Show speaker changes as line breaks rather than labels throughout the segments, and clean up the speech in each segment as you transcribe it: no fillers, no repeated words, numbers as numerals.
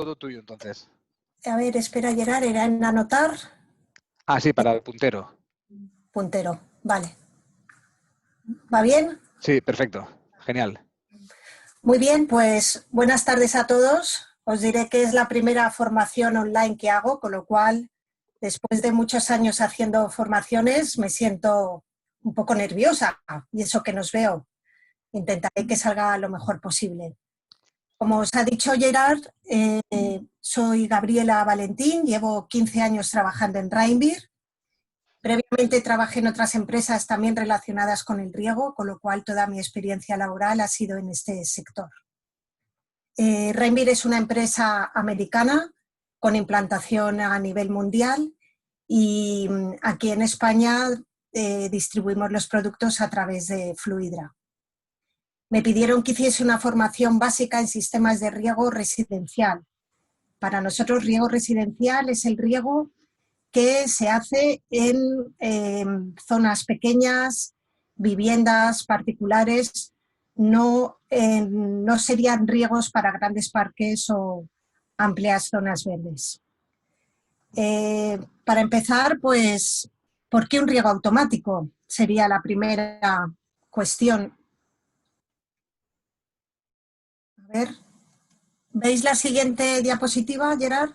todo tuyo entonces.
A ver, espera, Gerard, era en anotar.
Ah, sí, para el puntero.
Puntero, vale. ¿Va bien?
Sí, perfecto. Genial.
Muy bien, pues buenas tardes a todos. Os diré que es la primera formación online que hago, con lo cual, después de muchos años haciendo formaciones, me siento un poco nerviosa, y eso que nos veo. Intentaré que salga lo mejor posible. Como os ha dicho Gerard, soy Gabriela Valentín, llevo 15 años trabajando en Reinbyr. Previamente trabajé en otras empresas también relacionadas con el riego, con lo cual toda mi experiencia laboral ha sido en este sector. Reinbyr es una empresa americana con implantación a nivel mundial y aquí en España distribuimos los productos a través de Fluidra. Me pidieron que hiciese una formación básica en sistemas de riego residencial. Para nosotros, riego residencial es el riego que se hace en zonas pequeñas, viviendas particulares, no serían riegos para grandes parques o amplias zonas verdes. Para empezar, pues, ¿por qué un riego automático? Sería la primera cuestión. A ver, ¿veis la siguiente diapositiva, Gerard?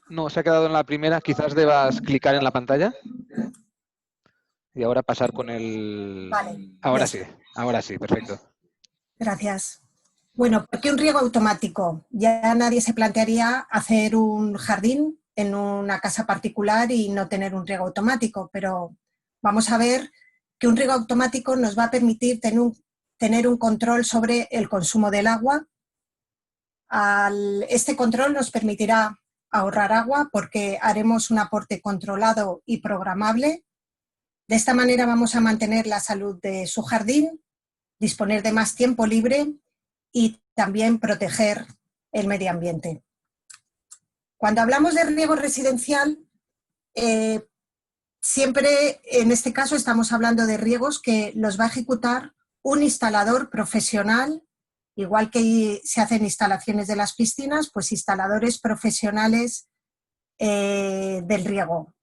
No, se ha quedado en la primera. Quizás debas clicar en la pantalla. Y ahora pasar con el...
Vale.
Ahora sí, perfecto.
Gracias. Bueno, ¿por qué un riego automático? Ya nadie se plantearía hacer un jardín en una casa particular y no tener un riego automático, pero vamos a ver que un riego automático nos va a permitir tener un control sobre el consumo del agua. Este control nos permitirá ahorrar agua porque haremos un aporte controlado y programable. De esta manera vamos a mantener la salud de su jardín, disponer de más tiempo libre y también proteger el medio ambiente. Cuando hablamos de riego residencial, siempre en este caso estamos hablando de riegos que los va a ejecutar un instalador profesional, igual que se hacen instalaciones de las piscinas, pues instaladores profesionales del riego.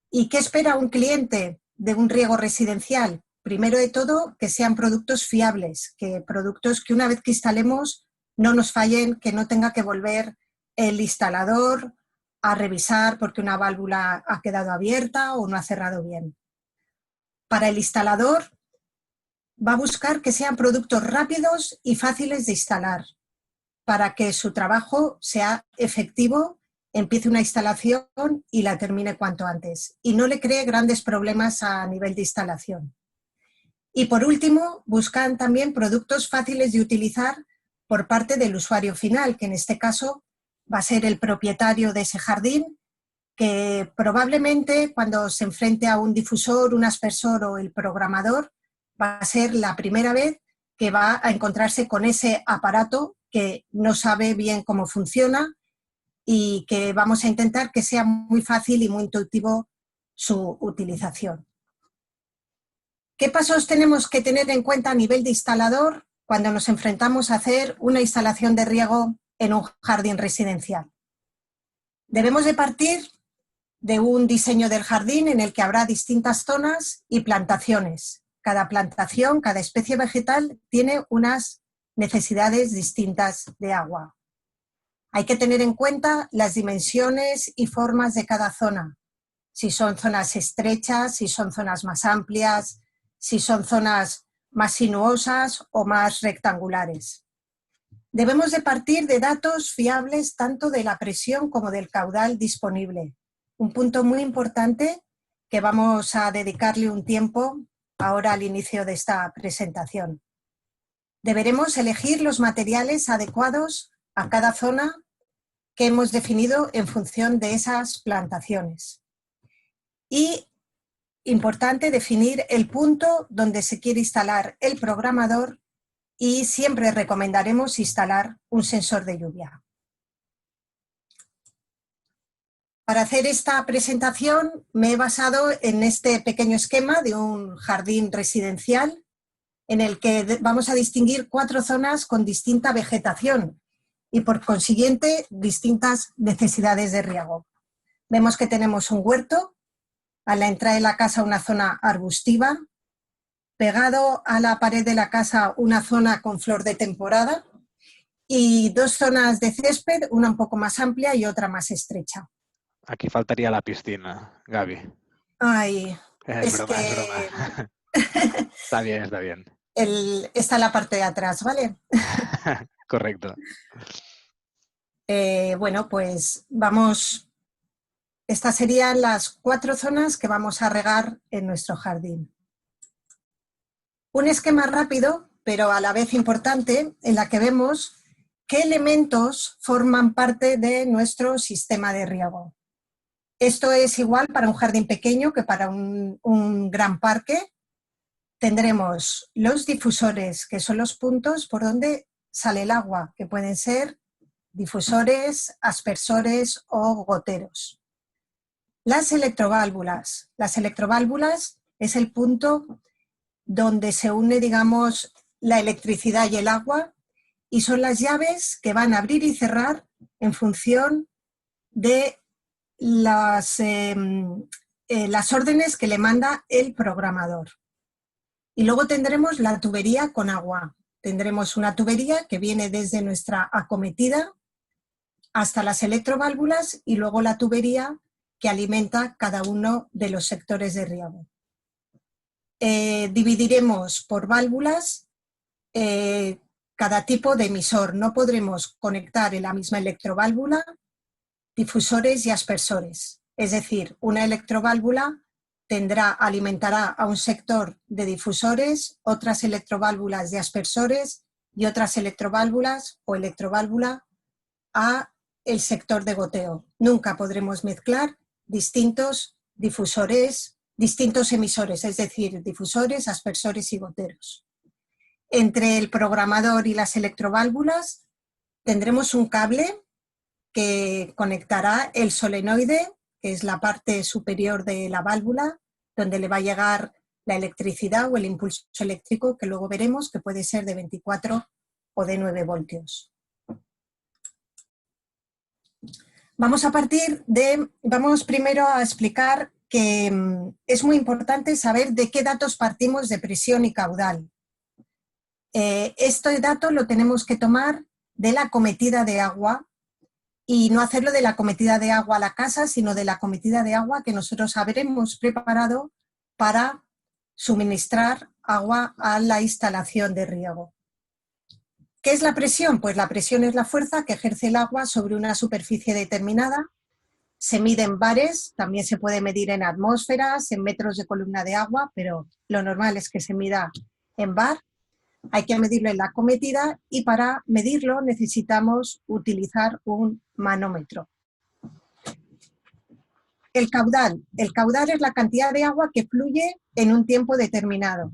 ¿Y qué espera un cliente de un riego residencial? Primero de todo, que sean productos fiables, que productos que una vez que instalemos no nos fallen, que no tenga que volver el instalador a revisar porque una válvula ha quedado abierta o no ha cerrado bien. Para el instalador va a buscar que sean productos rápidos y fáciles de instalar para que su trabajo sea efectivo, empiece una instalación y la termine cuanto antes y no le cree grandes problemas a nivel de instalación. Y por último, buscan también productos fáciles de utilizar por parte del usuario final, que en este caso va a ser el propietario de ese jardín, que probablemente cuando se enfrente a un difusor, un aspersor o el programador, va a ser la primera vez que va a encontrarse con ese aparato que no sabe bien cómo funciona y que vamos a intentar que sea muy fácil y muy intuitivo su utilización. ¿Qué pasos tenemos que tener en cuenta a nivel de instalador cuando nos enfrentamos a hacer una instalación de riego en un jardín residencial? Debemos de partir de un diseño del jardín en el que habrá distintas zonas y plantaciones. Cada plantación, cada especie vegetal tiene unas necesidades distintas de agua. Hay que tener en cuenta las dimensiones y formas de cada zona. Si son zonas estrechas, si son zonas más amplias, si son zonas más sinuosas o más rectangulares. Debemos de partir de datos fiables tanto de la presión como del caudal disponible. Un punto muy importante que vamos a dedicarle un tiempo ahora al inicio de esta presentación. Deberemos elegir los materiales adecuados a cada zona que hemos definido en función de esas plantaciones. Y importante definir el punto donde se quiere instalar el programador y siempre recomendaremos instalar un sensor de lluvia. Para hacer esta presentación me he basado en este pequeño esquema de un jardín residencial en el que vamos a distinguir 4 zonas con distinta vegetación y por consiguiente distintas necesidades de riego. Vemos que tenemos un huerto, a la entrada de la casa una zona arbustiva, pegado a la pared de la casa una zona con flor de temporada y dos zonas de césped, una un poco más amplia y otra más estrecha.
Aquí faltaría la piscina, Gaby.
Ay,
Es broma, es broma. Está bien, está bien.
Está en la parte de atrás, ¿vale?
Correcto.
Bueno, pues vamos. Estas serían las 4 zonas que vamos a regar en nuestro jardín. Un esquema rápido, pero a la vez importante, en la que vemos qué elementos forman parte de nuestro sistema de riego. Esto es igual para un jardín pequeño que para un gran parque. Tendremos los difusores, que son los puntos por donde sale el agua, que pueden ser difusores, aspersores o goteros. Las electroválvulas. Las electroválvulas es el punto donde se une, digamos, la electricidad y el agua, y son las llaves que van a abrir y cerrar en función de las órdenes que le manda el programador. Y luego tendremos la tubería con agua. Tendremos una tubería que viene desde nuestra acometida hasta las electroválvulas y luego la tubería que alimenta cada uno de los sectores de riego. Dividiremos por válvulas cada tipo de emisor. No podremos conectar en la misma electroválvula difusores y aspersores. Es decir, una electroválvula alimentará a un sector de difusores, otras electroválvulas de aspersores y otras electroválvulas o electroválvula a el sector de goteo. Nunca podremos mezclar distintos difusores, distintos emisores, es decir, difusores, aspersores y goteros. Entre el programador y las electroválvulas tendremos un cable que conectará el solenoide, que es la parte superior de la válvula, donde le va a llegar la electricidad o el impulso eléctrico, que luego veremos que puede ser de 24 o de 9 voltios. Vamos primero a explicar que es muy importante saber de qué datos partimos de presión y caudal. Este dato lo tenemos que tomar de la acometida de agua y no hacerlo de la acometida de agua a la casa, sino de la acometida de agua que nosotros habremos preparado para suministrar agua a la instalación de riego. ¿Qué es la presión? Pues la presión es la fuerza que ejerce el agua sobre una superficie determinada. Se mide en bares, también se puede medir en atmósferas, en metros de columna de agua, pero lo normal es que se mida en bar. Hay que medirlo en la acometida y para medirlo necesitamos utilizar un manómetro. El caudal es la cantidad de agua que fluye en un tiempo determinado.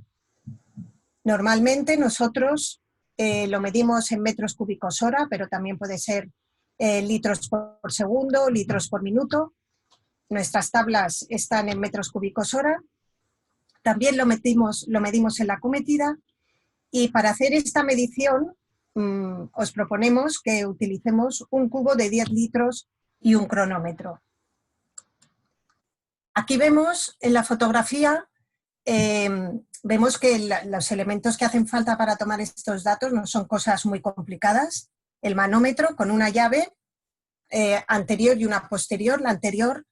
Normalmente nosotros lo medimos en metros cúbicos hora, pero también puede ser litros por segundo, litros por minuto. Nuestras tablas están en metros cúbicos hora. También lo medimos en la acometida. Y para hacer esta medición os proponemos que utilicemos un cubo de 10 litros y un cronómetro. Aquí vemos en la fotografía, vemos que los elementos que hacen falta para tomar estos datos no son cosas muy complicadas. El manómetro con una llave anterior y una posterior, la anterior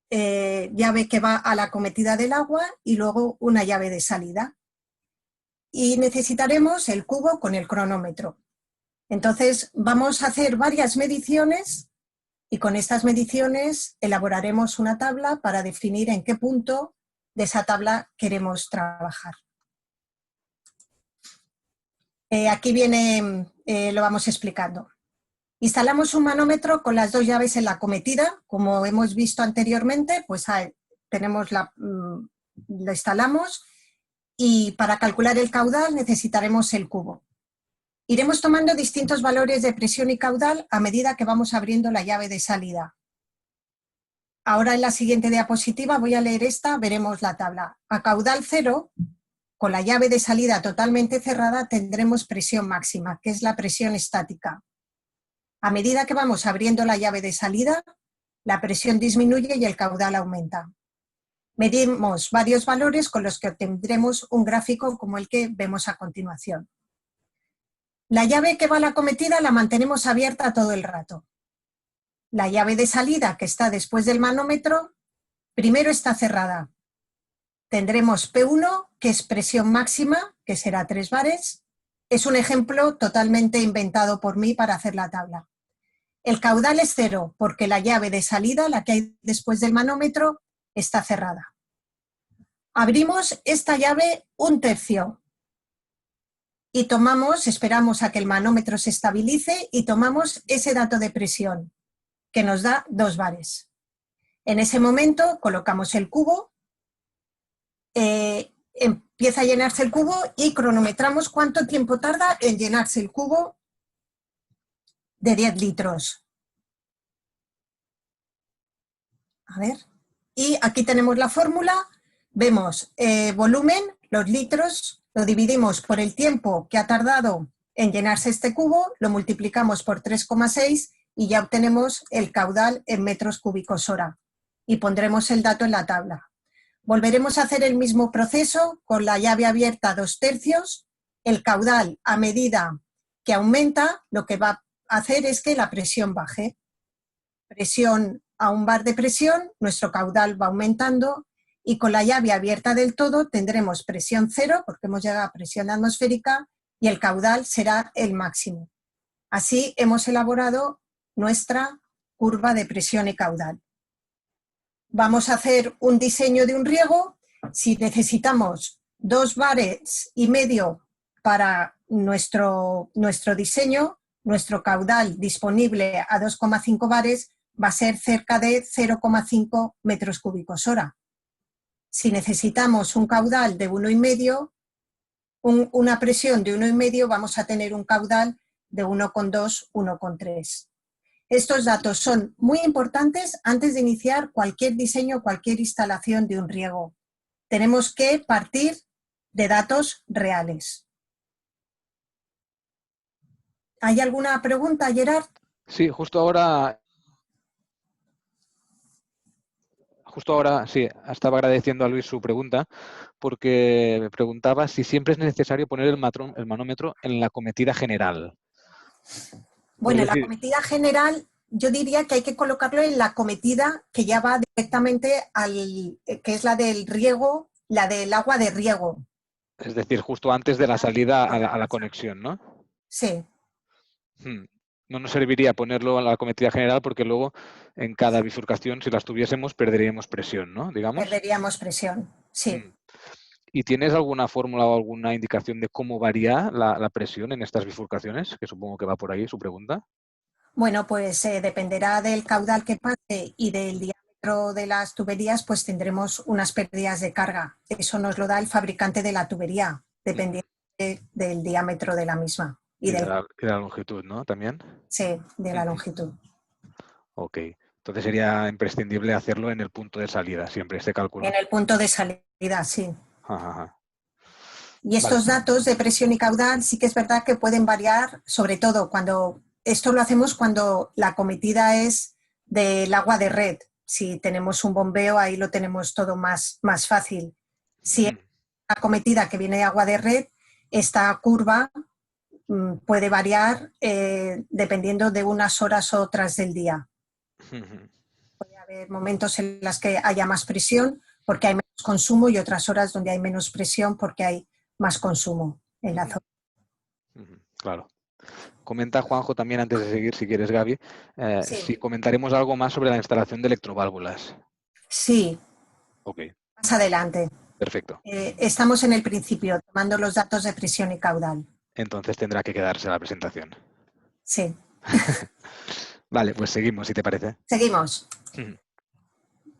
llave que va a la acometida del agua y luego una llave de salida. Y necesitaremos el cubo con el cronómetro. Entonces vamos a hacer varias mediciones y con estas mediciones elaboraremos una tabla para definir en qué punto de esa tabla queremos trabajar. Aquí viene, lo vamos explicando. Instalamos un manómetro con las 2 llaves en la acometida, como hemos visto anteriormente, pues lo instalamos. Y para calcular el caudal necesitaremos el cubo. Iremos tomando distintos valores de presión y caudal a medida que vamos abriendo la llave de salida. Ahora en la siguiente diapositiva voy a leer esta, veremos la tabla. A caudal 0, con la llave de salida totalmente cerrada, tendremos presión máxima, que es la presión estática. A medida que vamos abriendo la llave de salida, la presión disminuye y el caudal aumenta. Medimos varios valores con los que obtendremos un gráfico como el que vemos a continuación. La llave que va a la acometida la mantenemos abierta todo el rato. La llave de salida, que está después del manómetro, primero está cerrada. Tendremos P1, que es presión máxima, que será 3 bares. Es un ejemplo totalmente inventado por mí para hacer la tabla. El caudal es 0, porque la llave de salida, la que hay después del manómetro, está cerrada. Abrimos esta llave 1/3 y esperamos a que el manómetro se estabilice y tomamos ese dato de presión, que nos da 2 bares. En ese momento colocamos el cubo, empieza a llenarse el cubo y cronometramos cuánto tiempo tarda en llenarse el cubo de 10 litros. A ver, y aquí tenemos la fórmula, vemos volumen, los litros, lo dividimos por el tiempo que ha tardado en llenarse este cubo, lo multiplicamos por 3,6 y ya obtenemos el caudal en metros cúbicos hora. Y pondremos el dato en la tabla. Volveremos a hacer el mismo proceso con la llave abierta 2/3. El caudal, a medida que aumenta, lo que va a hacer es que la presión baje. Presión a 1 bar de presión, nuestro caudal va aumentando y con la llave abierta del todo tendremos presión 0 porque hemos llegado a presión atmosférica y el caudal será el máximo. Así hemos elaborado nuestra curva de presión y caudal. Vamos a hacer un diseño de un riego. Si necesitamos 2,5 bares para nuestro diseño, nuestro caudal disponible a 2,5 bares va a ser cerca de 0,5 metros cúbicos hora. Si necesitamos un caudal de 1,5, una presión de 1,5, vamos a tener un caudal de 1,2, 1,3. Estos datos son muy importantes antes de iniciar cualquier diseño, cualquier instalación de un riego. Tenemos que partir de datos reales. ¿Hay alguna pregunta, Gerard?
Sí, justo ahora sí, estaba agradeciendo a Luis su pregunta porque me preguntaba si siempre es necesario poner el manómetro en la acometida general.
Bueno,
Es
la
decir,
acometida general, yo diría que hay que colocarlo en la acometida que ya va directamente que es la del riego, la del agua de riego.
es decir, justo antes de la salida a la conexión, ¿no?
Sí.
No nos serviría ponerlo en la acometida general porque luego en cada bifurcación, si las tuviésemos, perderíamos presión, ¿no? Digamos.
Perderíamos presión, sí.
¿Y tienes alguna fórmula o alguna indicación de cómo varía la presión en estas bifurcaciones? Que supongo que va por ahí su pregunta.
Bueno, pues dependerá del caudal que pase y del diámetro de las tuberías, pues tendremos unas pérdidas de carga. Eso nos lo da el fabricante de la tubería, dependiendo del diámetro de la misma.
Y de la longitud, ¿no? También.
Sí, de la longitud.
Ok. Entonces sería imprescindible hacerlo en el punto de salida, siempre este cálculo.
En el punto de salida, sí.
Ajá.
Y estos datos de presión y caudal sí que es verdad que pueden variar, sobre todo cuando esto lo hacemos cuando la acometida es del agua de red. Si tenemos un bombeo, ahí lo tenemos todo más fácil. Si es una acometida que viene de agua de red, esta curva puede variar dependiendo de unas horas u otras del día. Puede haber momentos en los que haya más presión porque hay menos consumo y otras horas donde hay menos presión porque hay más consumo en la zona.
Claro. Comenta Juanjo también, antes de seguir, si quieres, Gaby,
Sí.
si comentaremos algo más sobre la instalación de electroválvulas.
Sí.
Ok.
Más adelante.
Perfecto.
Estamos en el principio, tomando los datos de presión y caudal.
Entonces tendrá que quedarse la presentación.
Sí.
Vale, pues seguimos, si te parece.
Seguimos.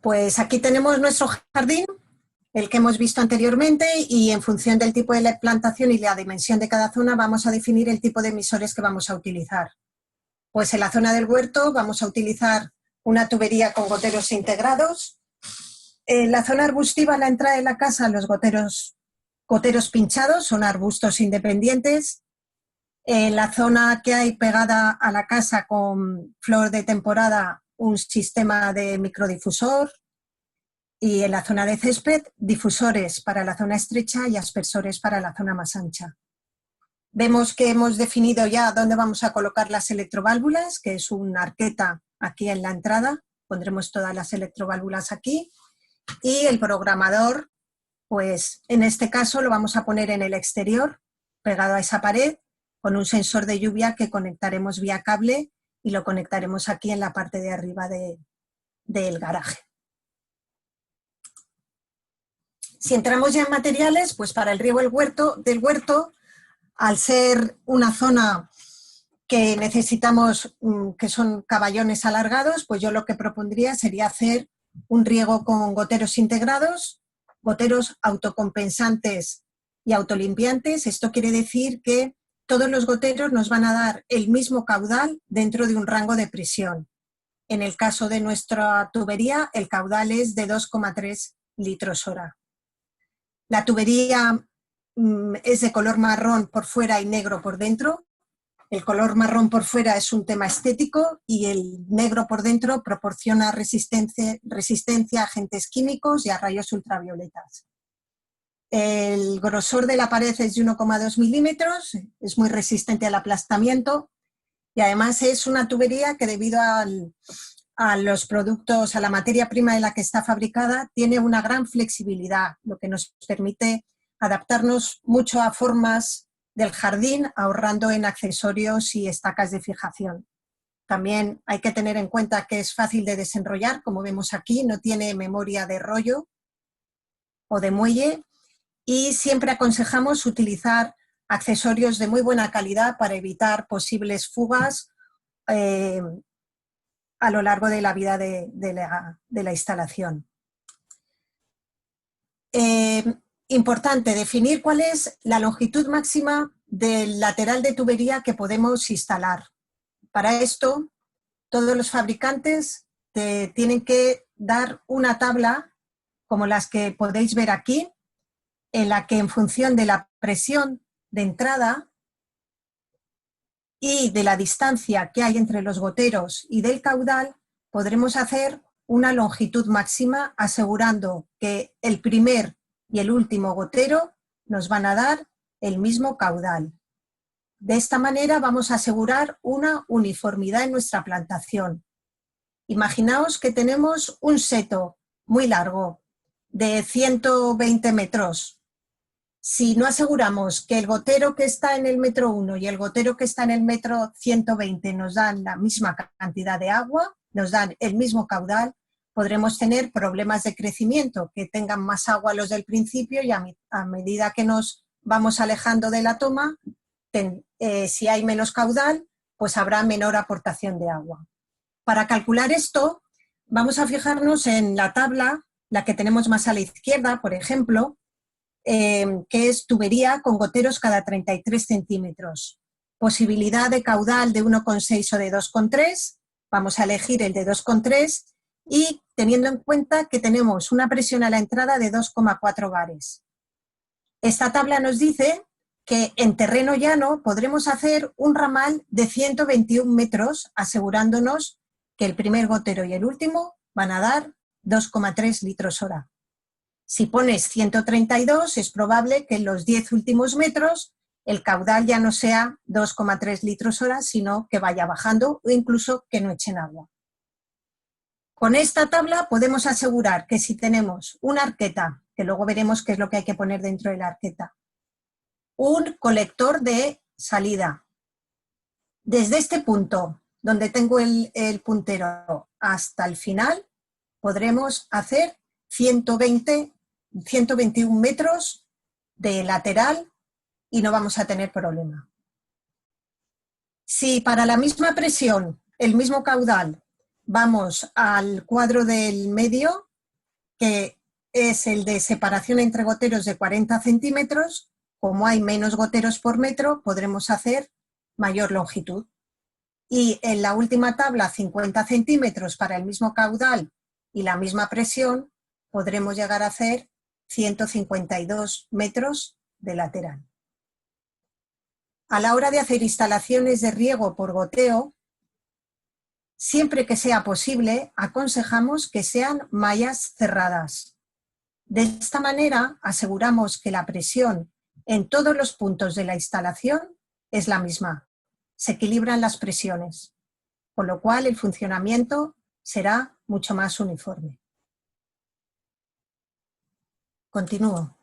Pues aquí tenemos nuestro jardín, el que hemos visto anteriormente, y en función del tipo de la plantación y la dimensión de cada zona vamos a definir el tipo de emisores que vamos a utilizar. Pues en la zona del huerto vamos a utilizar una tubería con goteros integrados. En la zona arbustiva, a la entrada de la casa, los goteros pinchados, son arbustos independientes. En la zona que hay pegada a la casa con flor de temporada, un sistema de microdifusor, y en la zona de césped, difusores para la zona estrecha y aspersores para la zona más ancha. Vemos que hemos definido ya dónde vamos a colocar las electroválvulas, que es una arqueta aquí en la entrada. Pondremos todas las electroválvulas aquí. Y el programador, pues en este caso lo vamos a poner en el exterior, pegado a esa pared, con un sensor de lluvia que conectaremos vía cable y lo conectaremos aquí en la parte de arriba del garaje. Si entramos ya en materiales, pues para el riego del huerto, al ser una zona que necesitamos, que son caballones alargados, pues yo lo que propondría sería hacer un riego con goteros integrados, goteros autocompensantes y autolimpiantes. Esto quiere decir que todos los goteros nos van a dar el mismo caudal dentro de un rango de presión. En el caso de nuestra tubería, el caudal es de 2,3 litros hora. La tubería es de color marrón por fuera y negro por dentro. El color marrón por fuera es un tema estético y el negro por dentro proporciona resistencia a agentes químicos y a rayos ultravioletas. El grosor de la pared es de 1,2 milímetros, es muy resistente al aplastamiento y además es una tubería que debido a los productos, a la materia prima de la que está fabricada, tiene una gran flexibilidad, lo que nos permite adaptarnos mucho a formas del jardín, ahorrando en accesorios y estacas de fijación. También hay que tener en cuenta que es fácil de desenrollar, como vemos aquí, no tiene memoria de rollo o de muelle y siempre aconsejamos utilizar accesorios de muy buena calidad para evitar posibles fugas a lo largo de la vida de la instalación. Importante definir cuál es la longitud máxima del lateral de tubería que podemos instalar. Para esto, todos los fabricantes te tienen que dar una tabla, como las que podéis ver aquí, en la que en función de la presión de entrada y de la distancia que hay entre los goteros y del caudal, podremos hacer una longitud máxima asegurando que el primer y el último gotero nos van a dar el mismo caudal. De esta manera vamos a asegurar una uniformidad en nuestra plantación. Imaginaos que tenemos un seto muy largo de 120 metros. Si no aseguramos que el gotero que está en el metro 1 y el gotero que está en el metro 120 nos dan la misma cantidad de agua, nos dan el mismo caudal, podremos tener problemas de crecimiento, que tengan más agua los del principio y a medida que nos vamos alejando de la toma, si hay menos caudal, pues habrá menor aportación de agua. Para calcular esto, vamos a fijarnos en la tabla, la que tenemos más a la izquierda, por ejemplo, que es tubería con goteros cada 33 centímetros. Posibilidad de caudal de 1,6 o de 2,3. Vamos a elegir el de 2,3 y teniendo en cuenta que tenemos una presión a la entrada de 2,4 bares. Esta tabla nos dice que en terreno llano podremos hacer un ramal de 121 metros asegurándonos que el primer gotero y el último van a dar 2,3 litros hora. Si pones 132, es probable que en los 10 últimos metros el caudal ya no sea 2,3 litros hora, sino que vaya bajando o incluso que no echen agua. Con esta tabla podemos asegurar que si tenemos una arqueta, que luego veremos qué es lo que hay que poner dentro de la arqueta, un colector de salida, desde este punto donde tengo el puntero hasta el final, podremos hacer 121 metros de lateral y no vamos a tener problema. Si para la misma presión, el mismo caudal, vamos al cuadro del medio, que es el de separación entre goteros de 40 centímetros, como hay menos goteros por metro, podremos hacer mayor longitud. Y en la última tabla, 50 centímetros para el mismo caudal y la misma presión, podremos llegar a hacer 152 metros de lateral. A la hora de hacer instalaciones de riego por goteo, siempre que sea posible, aconsejamos que sean mallas cerradas. De esta manera aseguramos que la presión en todos los puntos de la instalación es la misma. Se equilibran las presiones, con lo cual el funcionamiento será mucho más uniforme. Continúo.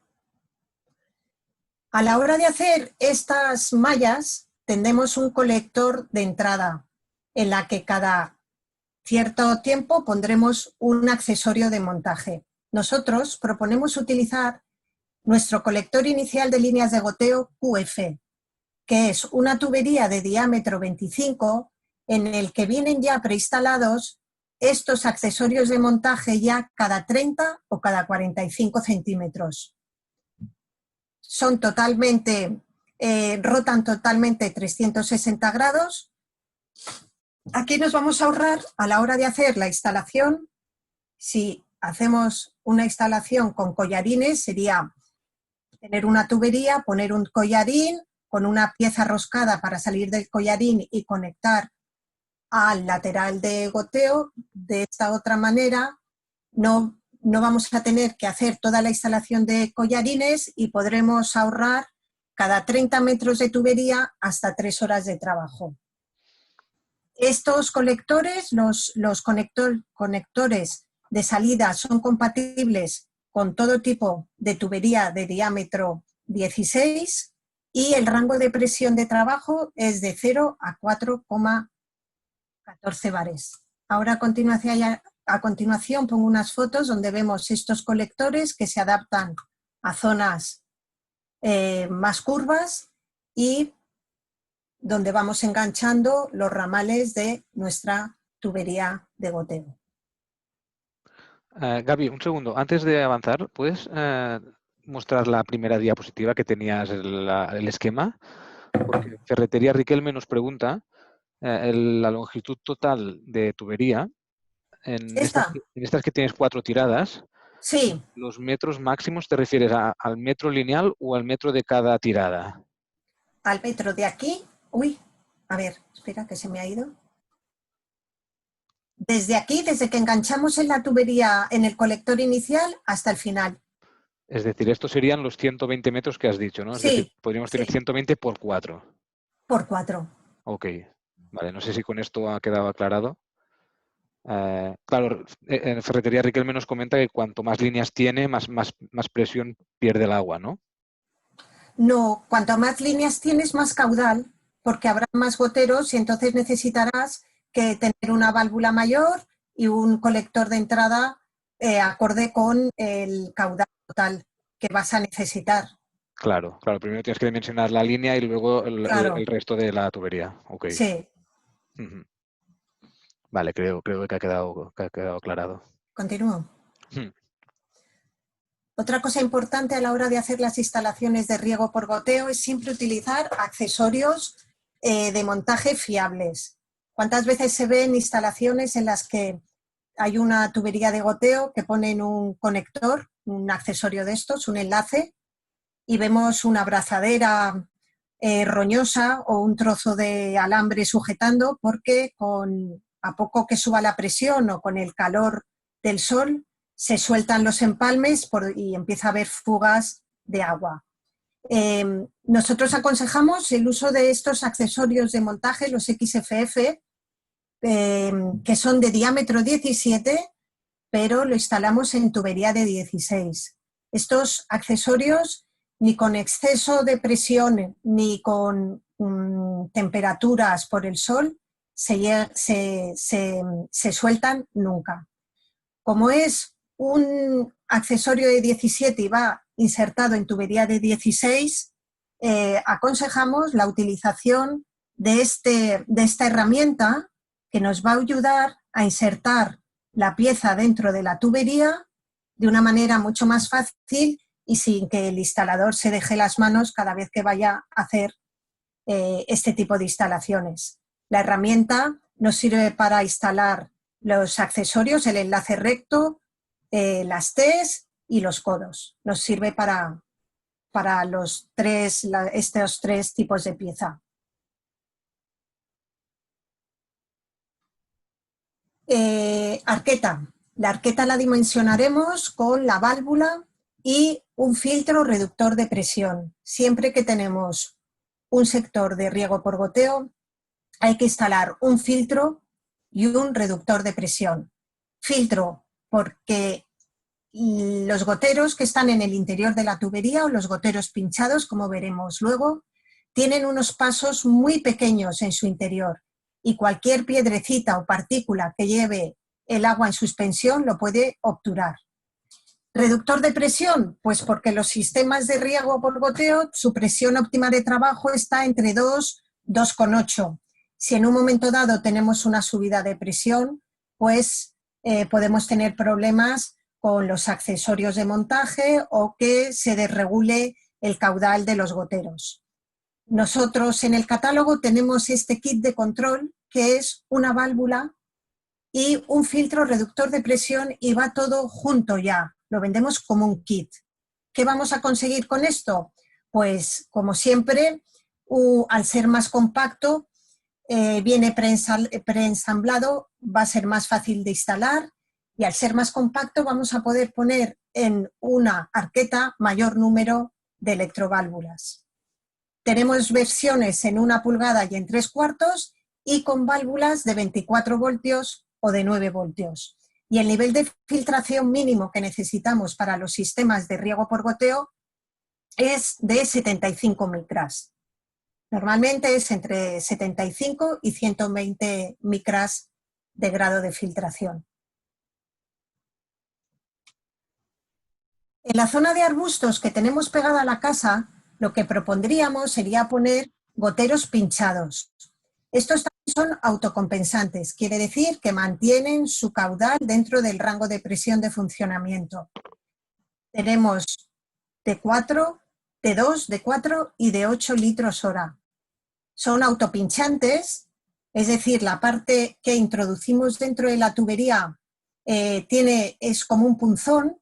A la hora de hacer estas mallas, tendremos un colector de entrada en la que cada cierto tiempo pondremos un accesorio de montaje. Nosotros proponemos utilizar nuestro colector inicial de líneas de goteo QF, que es una tubería de diámetro 25 en el que vienen ya preinstalados estos accesorios de montaje ya cada 30 o cada 45 centímetros. Son totalmente, rotan totalmente 360 grados. Aquí nos vamos a ahorrar a la hora de hacer la instalación. Si hacemos una instalación con collarines, sería tener una tubería, poner un collarín con una pieza roscada para salir del collarín y conectar al lateral de goteo. De esta otra manera no vamos a tener que hacer toda la instalación de collarines y podremos ahorrar cada 30 metros de tubería hasta 3 horas de trabajo. Estos colectores, los conectores de salida son compatibles con todo tipo de tubería de diámetro 16 y el rango de presión de trabajo es de 0 a 4,14 bares. Ahora a continuación pongo unas fotos donde vemos estos colectores que se adaptan a zonas más curvas y donde vamos enganchando los ramales de nuestra tubería de goteo.
Gaby, un segundo. Antes de avanzar, ¿puedes mostrar la primera diapositiva que tenías el esquema? Porque Ferretería Riquelme nos pregunta la longitud total de tubería. En estas que tienes 4 tiradas,
sí.
¿Los metros máximos te refieres al metro lineal o al metro de cada tirada?
Al metro de aquí. Uy, a ver, espera que se me ha ido. Desde aquí, desde que enganchamos en la tubería, en el colector inicial, hasta el final.
Es decir, estos serían los 120 metros que has dicho, ¿no?
Sí.
Es decir, podríamos tener 120 por 4.
Por 4.
Ok. Vale, no sé si con esto ha quedado aclarado. Claro, en Ferretería Riquelme nos comenta que cuanto más líneas tiene, más presión pierde el agua, ¿no?
No, cuanto más líneas tienes, más caudal, porque habrá más goteros y entonces necesitarás que tener una válvula mayor y un colector de entrada acorde con el caudal total que vas a necesitar.
Claro, primero tienes que dimensionar la línea y luego el resto de la tubería. Okay.
Sí.
Vale, creo que ha quedado aclarado.
Continúo. Otra cosa importante a la hora de hacer las instalaciones de riego por goteo es siempre utilizar accesorios de montaje fiables. ¿Cuántas veces se ven instalaciones en las que hay una tubería de goteo que ponen un conector, un accesorio de estos, un enlace, y vemos una abrazadera roñosa o un trozo de alambre sujetando porque a poco que suba la presión o con el calor del sol se sueltan los empalmes y empieza a haber fugas de agua. Nosotros aconsejamos el uso de estos accesorios de montaje, los XFF, que son de diámetro 17, pero lo instalamos en tubería de 16. Estos accesorios, ni con exceso de presión ni con temperaturas por el sol, se sueltan nunca. Como es un accesorio de 17 y va insertado en tubería de 16, aconsejamos la utilización de esta herramienta que nos va a ayudar a insertar la pieza dentro de la tubería de una manera mucho más fácil y sin que el instalador se deje las manos cada vez que vaya a hacer este tipo de instalaciones. La herramienta nos sirve para instalar los accesorios, el enlace recto, las T's y los codos. Nos sirve para para estos tres tipos de pieza. Arqueta. La arqueta la dimensionaremos con la válvula y un filtro reductor de presión. Siempre que tenemos un sector de riego por goteo, hay que instalar un filtro y un reductor de presión. Filtro porque los goteros que están en el interior de la tubería o los goteros pinchados, como veremos luego, tienen unos pasos muy pequeños en su interior y cualquier piedrecita o partícula que lleve el agua en suspensión lo puede obturar. ¿Reductor de presión? Pues porque los sistemas de riego por goteo, su presión óptima de trabajo está entre 2, 2,8. Si en un momento dado tenemos una subida de presión, pues podemos tener problemas con los accesorios de montaje o que se desregule el caudal de los goteros. Nosotros en el catálogo tenemos este kit de control que es una válvula y un filtro reductor de presión y va todo junto ya. Lo vendemos como un kit. ¿Qué vamos a conseguir con esto? Pues como siempre, al ser más compacto, viene preensamblado, va a ser más fácil de instalar y al ser más compacto vamos a poder poner en una arqueta mayor número de electroválvulas. Tenemos versiones en 1 pulgada y en 3/4 y con válvulas de 24 voltios o de 9 voltios. Y el nivel de filtración mínimo que necesitamos para los sistemas de riego por goteo es de 75 micras. Normalmente es entre 75 y 120 micras de grado de filtración. En la zona de arbustos que tenemos pegada a la casa, lo que propondríamos sería poner goteros pinchados. Estos también son autocompensantes, quiere decir que mantienen su caudal dentro del rango de presión de funcionamiento. Tenemos de 4, de 2, de 4 y de 8 litros hora. Son autopinchantes, es decir, la parte que introducimos dentro de la tubería es como un punzón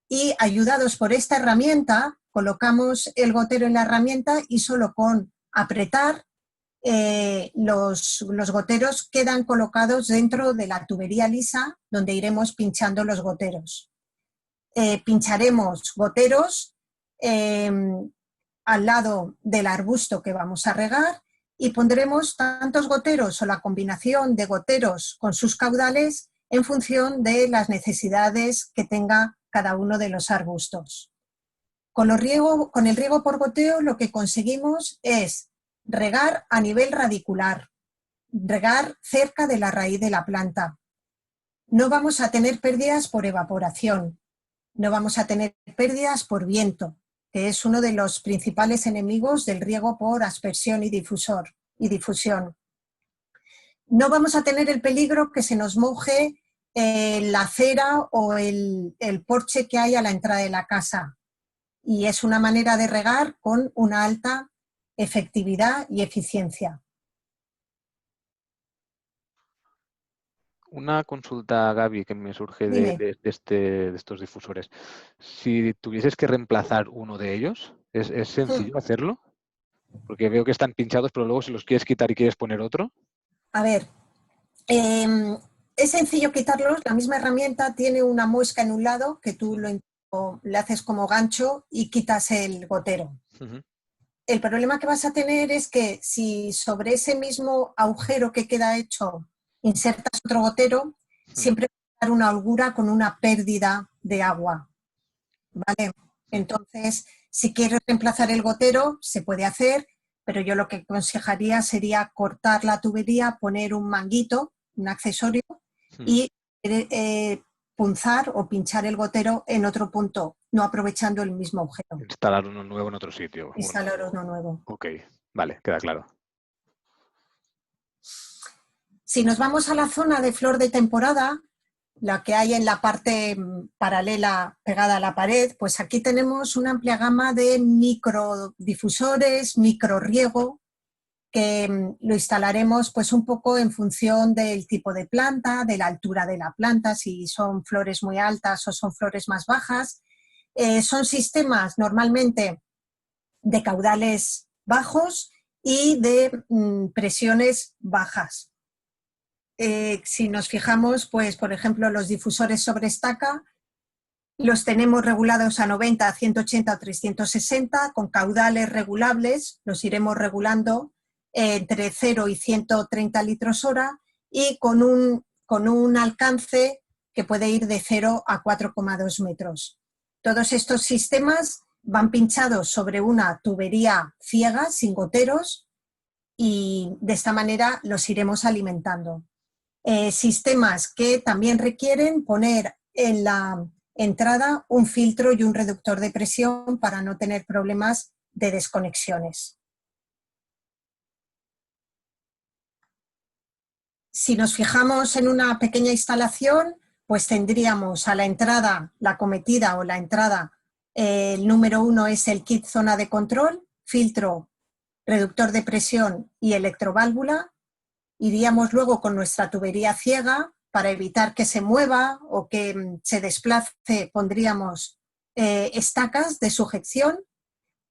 y ayudados por esta herramienta colocamos el gotero en la herramienta y solo con apretar los goteros quedan colocados dentro de la tubería lisa donde iremos pinchando los goteros. Pincharemos goteros al lado del arbusto que vamos a regar y pondremos tantos goteros o la combinación de goteros con sus caudales en función de las necesidades que tenga cada uno de los arbustos. Con el riego por goteo lo que conseguimos es regar a nivel radicular, regar cerca de la raíz de la planta. No vamos a tener pérdidas por evaporación, no vamos a tener pérdidas por viento, que es uno de los principales enemigos del riego por aspersión y difusión. No vamos a tener el peligro que se nos moje la acera o el porche que hay a la entrada de la casa. Y es una manera de regar con una alta efectividad y eficiencia.
Una consulta, Gaby, que me surge de estos difusores. Si tuvieses que reemplazar uno de ellos, ¿es sencillo hacerlo? Porque veo que están pinchados, pero luego si los quieres quitar y quieres poner otro.
A ver, es sencillo quitarlos. La misma herramienta tiene una muesca en un lado que tú le haces como gancho y quitas el gotero. El problema que vas a tener es que si sobre ese mismo agujero que queda hecho insertas otro gotero, siempre va a dar una holgura con una pérdida de agua. ¿Vale? Entonces, si quieres reemplazar el gotero, se puede hacer, pero yo lo que aconsejaría sería cortar la tubería, poner un manguito, un accesorio, y punzar o pinchar el gotero en otro punto, no aprovechando el mismo agujero.
Instalar uno nuevo en otro sitio.
Instalar uno nuevo.
Ok, vale, queda claro.
Si nos vamos a la zona de flor de temporada, la que hay en la parte paralela pegada a la pared, pues aquí tenemos una amplia gama de microdifusores, microriego, que lo instalaremos pues un poco en función del tipo de planta, de la altura de la planta, si son flores muy altas o son flores más bajas. Son sistemas normalmente de caudales bajos y de presiones bajas. Si nos fijamos, pues, por ejemplo, los difusores sobre estaca los tenemos regulados a 90, 180 o 360, con caudales regulables, los iremos regulando entre 0 y 130 litros hora y con un alcance que puede ir de 0 a 4,2 metros. Todos estos sistemas van pinchados sobre una tubería ciega, sin goteros, y de esta manera los iremos alimentando. Sistemas que también requieren poner en la entrada un filtro y un reductor de presión para no tener problemas de desconexiones. Si nos fijamos en una pequeña instalación, pues tendríamos a la entrada, la acometida o la entrada, el número 1 es el kit zona de control, filtro, reductor de presión y electroválvula. Iríamos luego con nuestra tubería ciega. Para evitar que se mueva o que se desplace, pondríamos estacas de sujeción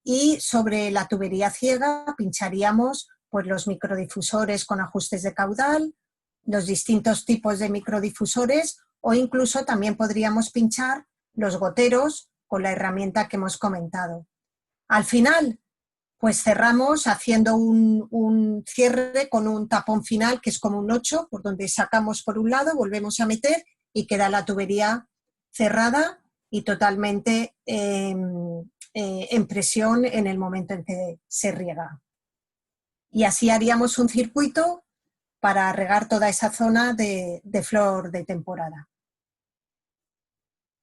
y sobre la tubería ciega pincharíamos pues, los microdifusores con ajustes de caudal, los distintos tipos de microdifusores o incluso también podríamos pinchar los goteros con la herramienta que hemos comentado. Al final, pues cerramos haciendo un cierre con un tapón final que es como un 8, por donde sacamos por un lado, volvemos a meter y queda la tubería cerrada y totalmente en presión en el momento en que se riega. Y así haríamos un circuito para regar toda esa zona de flor de temporada.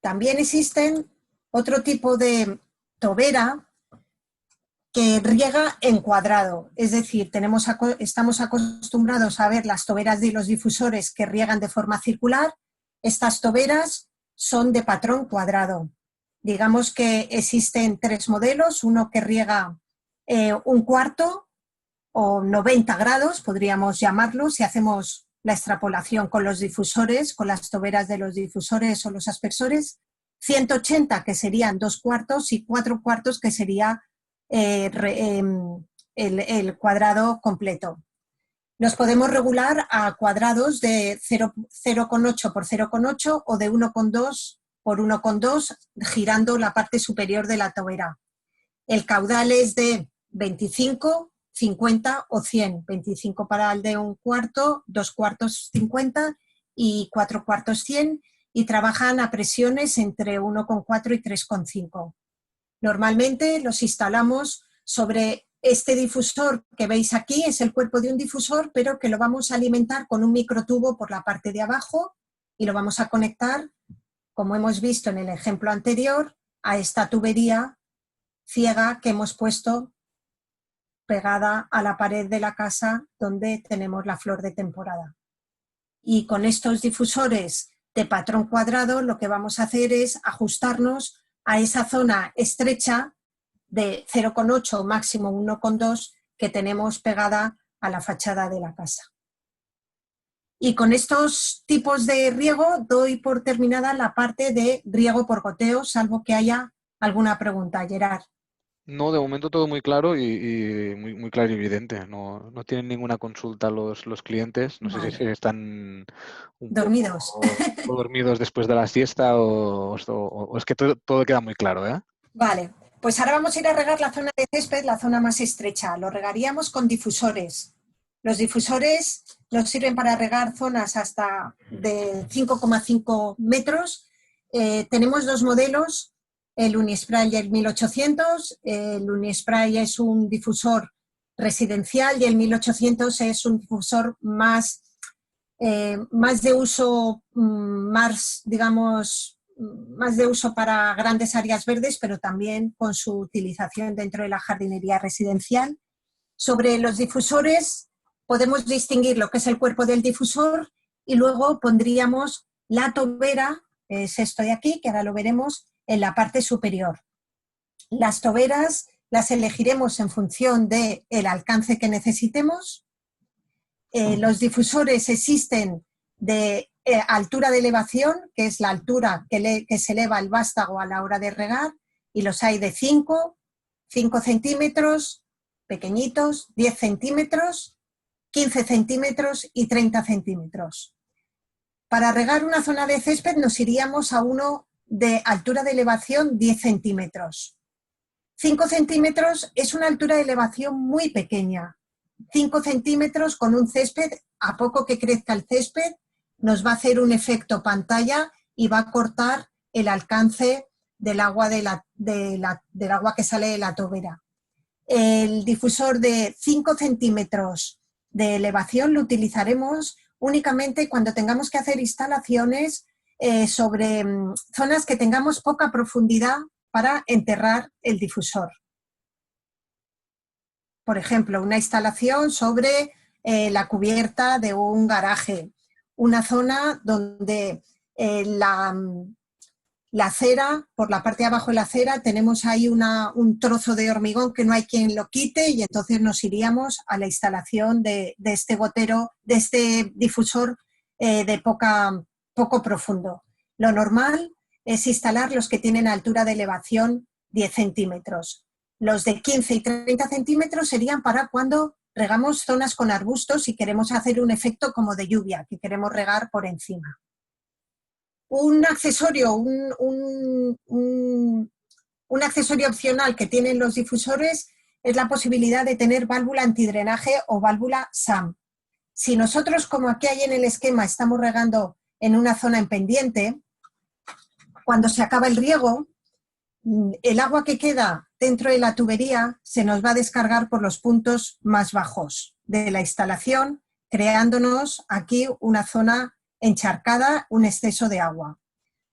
También existen otro tipo de tobera que riega en cuadrado, es decir, estamos acostumbrados a ver las toberas de los difusores que riegan de forma circular. Estas toberas son de patrón cuadrado. Digamos que existen 3 modelos, uno que riega un cuarto o 90 grados, podríamos llamarlo, si hacemos la extrapolación con los difusores, con las toberas de los difusores o los aspersores, 180 que serían 2 cuartos y 4 cuartos que sería el cuadrado completo. Los podemos regular a cuadrados de 0,8 por 0,8 o de 1,2 por 1,2 girando la parte superior de la tobera. El caudal es de 25, 50 o 100. 25 para el de un cuarto, 2 cuartos 50 y 4 cuartos 100 y trabajan a presiones entre 1,4 y 3,5. Normalmente los instalamos sobre este difusor que veis aquí, es el cuerpo de un difusor, pero que lo vamos a alimentar con un microtubo por la parte de abajo y lo vamos a conectar, como hemos visto en el ejemplo anterior, a esta tubería ciega que hemos puesto pegada a la pared de la casa donde tenemos la flor de temporada. Y con estos difusores de patrón cuadrado lo que vamos a hacer es ajustarnos a esa zona estrecha de 0,8 o máximo 1,2 que tenemos pegada a la fachada de la casa. Y con estos tipos de riego doy por terminada la parte de riego por goteo, salvo que haya alguna pregunta, Gerard.
No, de momento todo muy claro y muy claro y evidente. No tienen ninguna consulta los clientes. No sé si están
dormidos.
Poco dormidos después de la siesta o es que todo queda muy claro, ¿eh?
Vale, pues ahora vamos a ir a regar la zona de césped, la zona más estrecha. Lo regaríamos con difusores. Los difusores nos sirven para regar zonas hasta de 5,5 metros. Tenemos 2 modelos, el Unispray y el 1800. El Unispray es un difusor residencial y el 1800 es un difusor más de uso, digamos, más de uso para grandes áreas verdes, pero también con su utilización dentro de la jardinería residencial. Sobre los difusores podemos distinguir lo que es el cuerpo del difusor y luego pondríamos la tobera, es esto de aquí, que ahora lo veremos, en la parte superior. Las toberas las elegiremos en función del alcance que necesitemos. Los difusores existen de altura de elevación, que es la altura que se eleva el vástago a la hora de regar, y los hay de 5, 5 centímetros, pequeñitos, 10 centímetros, 15 centímetros y 30 centímetros. Para regar una zona de césped nos iríamos a uno de altura de elevación 10 centímetros. 5 centímetros es una altura de elevación muy pequeña. 5 centímetros con un césped, a poco que crezca el césped, nos va a hacer un efecto pantalla y va a cortar el alcance del agua, del agua que sale de la tobera. El difusor de 5 centímetros de elevación lo utilizaremos únicamente cuando tengamos que hacer instalaciones sobre zonas que tengamos poca profundidad para enterrar el difusor. Por ejemplo, una instalación sobre la cubierta de un garaje, una zona donde la acera, por la parte de abajo de la acera, tenemos ahí un trozo de hormigón que no hay quien lo quite y entonces nos iríamos a la instalación de este gotero, de este difusor poco profundo. Lo normal es instalar los que tienen altura de elevación 10 centímetros. Los de 15 y 30 centímetros serían para cuando regamos zonas con arbustos y queremos hacer un efecto como de lluvia, que queremos regar por encima. Un accesorio, un accesorio opcional que tienen los difusores es la posibilidad de tener válvula antidrenaje o válvula SAM. Si nosotros, como aquí hay en el esquema, estamos regando en una zona en pendiente, cuando se acaba el riego, el agua que queda dentro de la tubería se nos va a descargar por los puntos más bajos de la instalación, creándonos aquí una zona encharcada, un exceso de agua.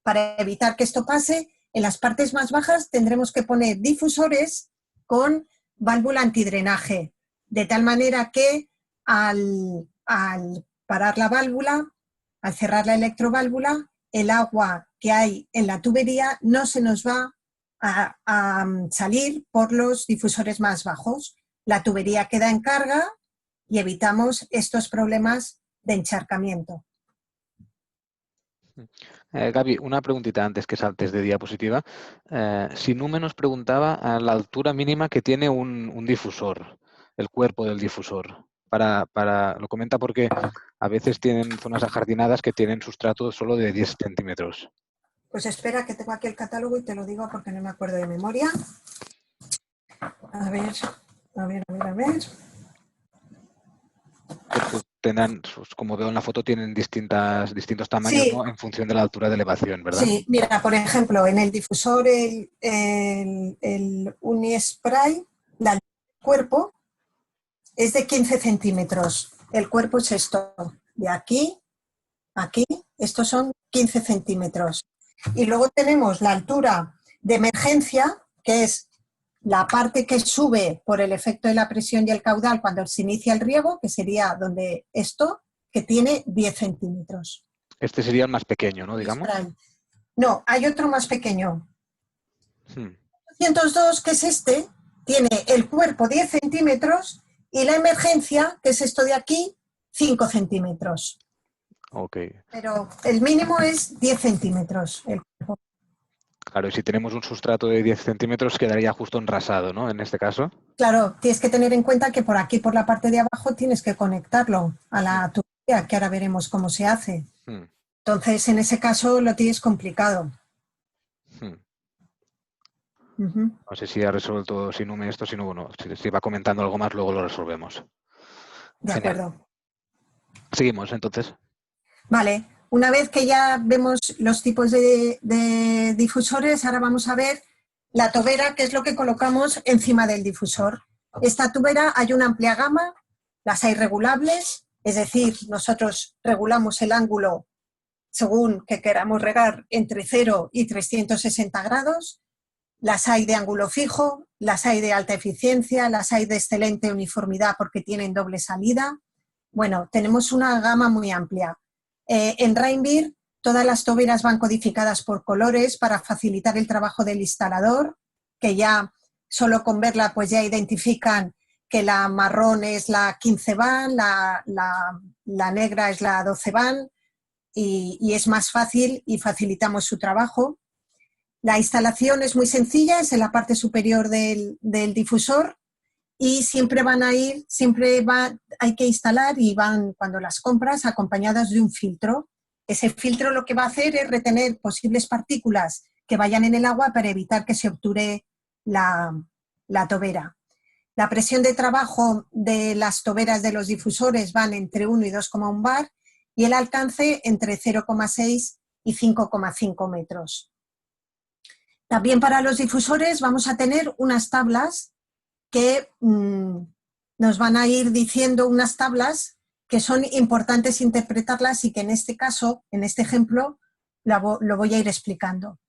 Para evitar que esto pase, en las partes más bajas tendremos que poner difusores con válvula antidrenaje, de tal manera que al parar la válvula, al cerrar la electroválvula, el agua que hay en la tubería no se nos va a salir por los difusores más bajos. La tubería queda en carga y evitamos estos problemas de encharcamiento.
Gaby, una preguntita antes que saltes de diapositiva. Sinume nos preguntaba a la altura mínima que tiene un difusor, el cuerpo del difusor. Lo comenta porque a veces tienen zonas ajardinadas que tienen sustrato solo de 10 centímetros.
Pues espera que tengo aquí el catálogo y te lo digo porque no me acuerdo de memoria. A ver.
Tendrán, como veo en la foto, tienen distintos tamaños,
Sí.
¿no? En función de la altura de elevación, ¿verdad?
Sí, mira, por ejemplo, en el difusor, el Unispray, el cuerpo es de 15 centímetros. El cuerpo es esto, de aquí, aquí, estos son 15 centímetros. Y luego tenemos la altura de emergencia, que es la parte que sube por el efecto de la presión y el caudal cuando se inicia el riego, que sería donde esto, que tiene 10 centímetros.
Este sería el más pequeño, ¿no? Digamos.
No, hay otro más pequeño. 202, que es este, tiene el cuerpo 10 centímetros y la emergencia, que es esto de aquí, 5 centímetros.
Ok.
Pero el mínimo es 10 centímetros el cuerpo.
Claro, y si tenemos un sustrato de 10 centímetros quedaría justo enrasado, ¿no? En este caso.
Claro, tienes que tener en cuenta que por aquí, por la parte de abajo, tienes que conectarlo a la tubería, que ahora veremos cómo se hace. Entonces, en ese caso lo tienes complicado.
No sé si ha resuelto Sinume esto, si no, bueno, si va comentando algo más, luego lo resolvemos.
De
Genial.
acuerdo.
Seguimos, entonces.
Vale. Una vez que ya vemos los tipos de difusores, ahora vamos a ver la tobera, que es lo que colocamos encima del difusor. Esta tobera hay una amplia gama, las hay regulables, es decir, nosotros regulamos el ángulo según que queramos regar entre 0 y 360 grados. Las hay de ángulo fijo, las hay de alta eficiencia, las hay de excelente uniformidad porque tienen doble salida. Bueno, tenemos una gama muy amplia. En Reinbyr todas las toberas van codificadas por colores para facilitar el trabajo del instalador, que ya solo con verla pues ya identifican que la marrón es la 15 van, la negra es la 12 van y es más fácil y facilitamos su trabajo. La instalación es muy sencilla, es en la parte superior del difusor y siempre hay que instalar y van, cuando las compras, acompañadas de un filtro. Ese filtro lo que va a hacer es retener posibles partículas que vayan en el agua para evitar que se obture la tobera. La presión de trabajo de las toberas de los difusores van entre 1 y 2,1 bar y el alcance entre 0,6 y 5,5 metros. También para los difusores vamos a tener unas tablas que nos van a ir diciendo unas tablas que son importantes interpretarlas y que en este caso, en este ejemplo, lo voy a ir explicando.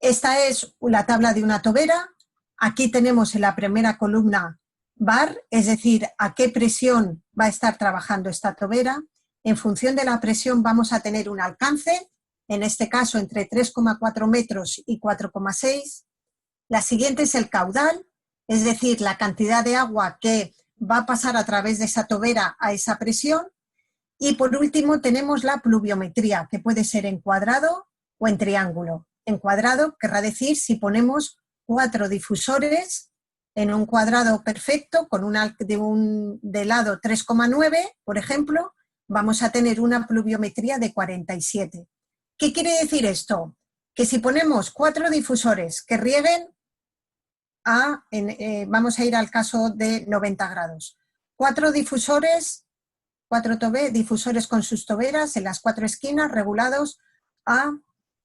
Esta es la tabla de una tobera. Aquí tenemos en la primera columna bar, es decir, a qué presión va a estar trabajando esta tobera. En función de la presión vamos a tener un alcance, en este caso entre 3,4 metros y 4,6. La siguiente es el caudal, es decir, la cantidad de agua que va a pasar a través de esa tobera a esa presión. Y por último tenemos la pluviometría, que puede ser en cuadrado o en triángulo. En cuadrado querrá decir si ponemos 4 difusores en un cuadrado perfecto con de lado 3,9, por ejemplo, vamos a tener una pluviometría de 47. ¿Qué quiere decir esto? Que si ponemos 4 difusores que rieguen vamos a ir al caso de 90 grados. 4 difusores, 4 difusores con sus toberas en las 4 esquinas regulados a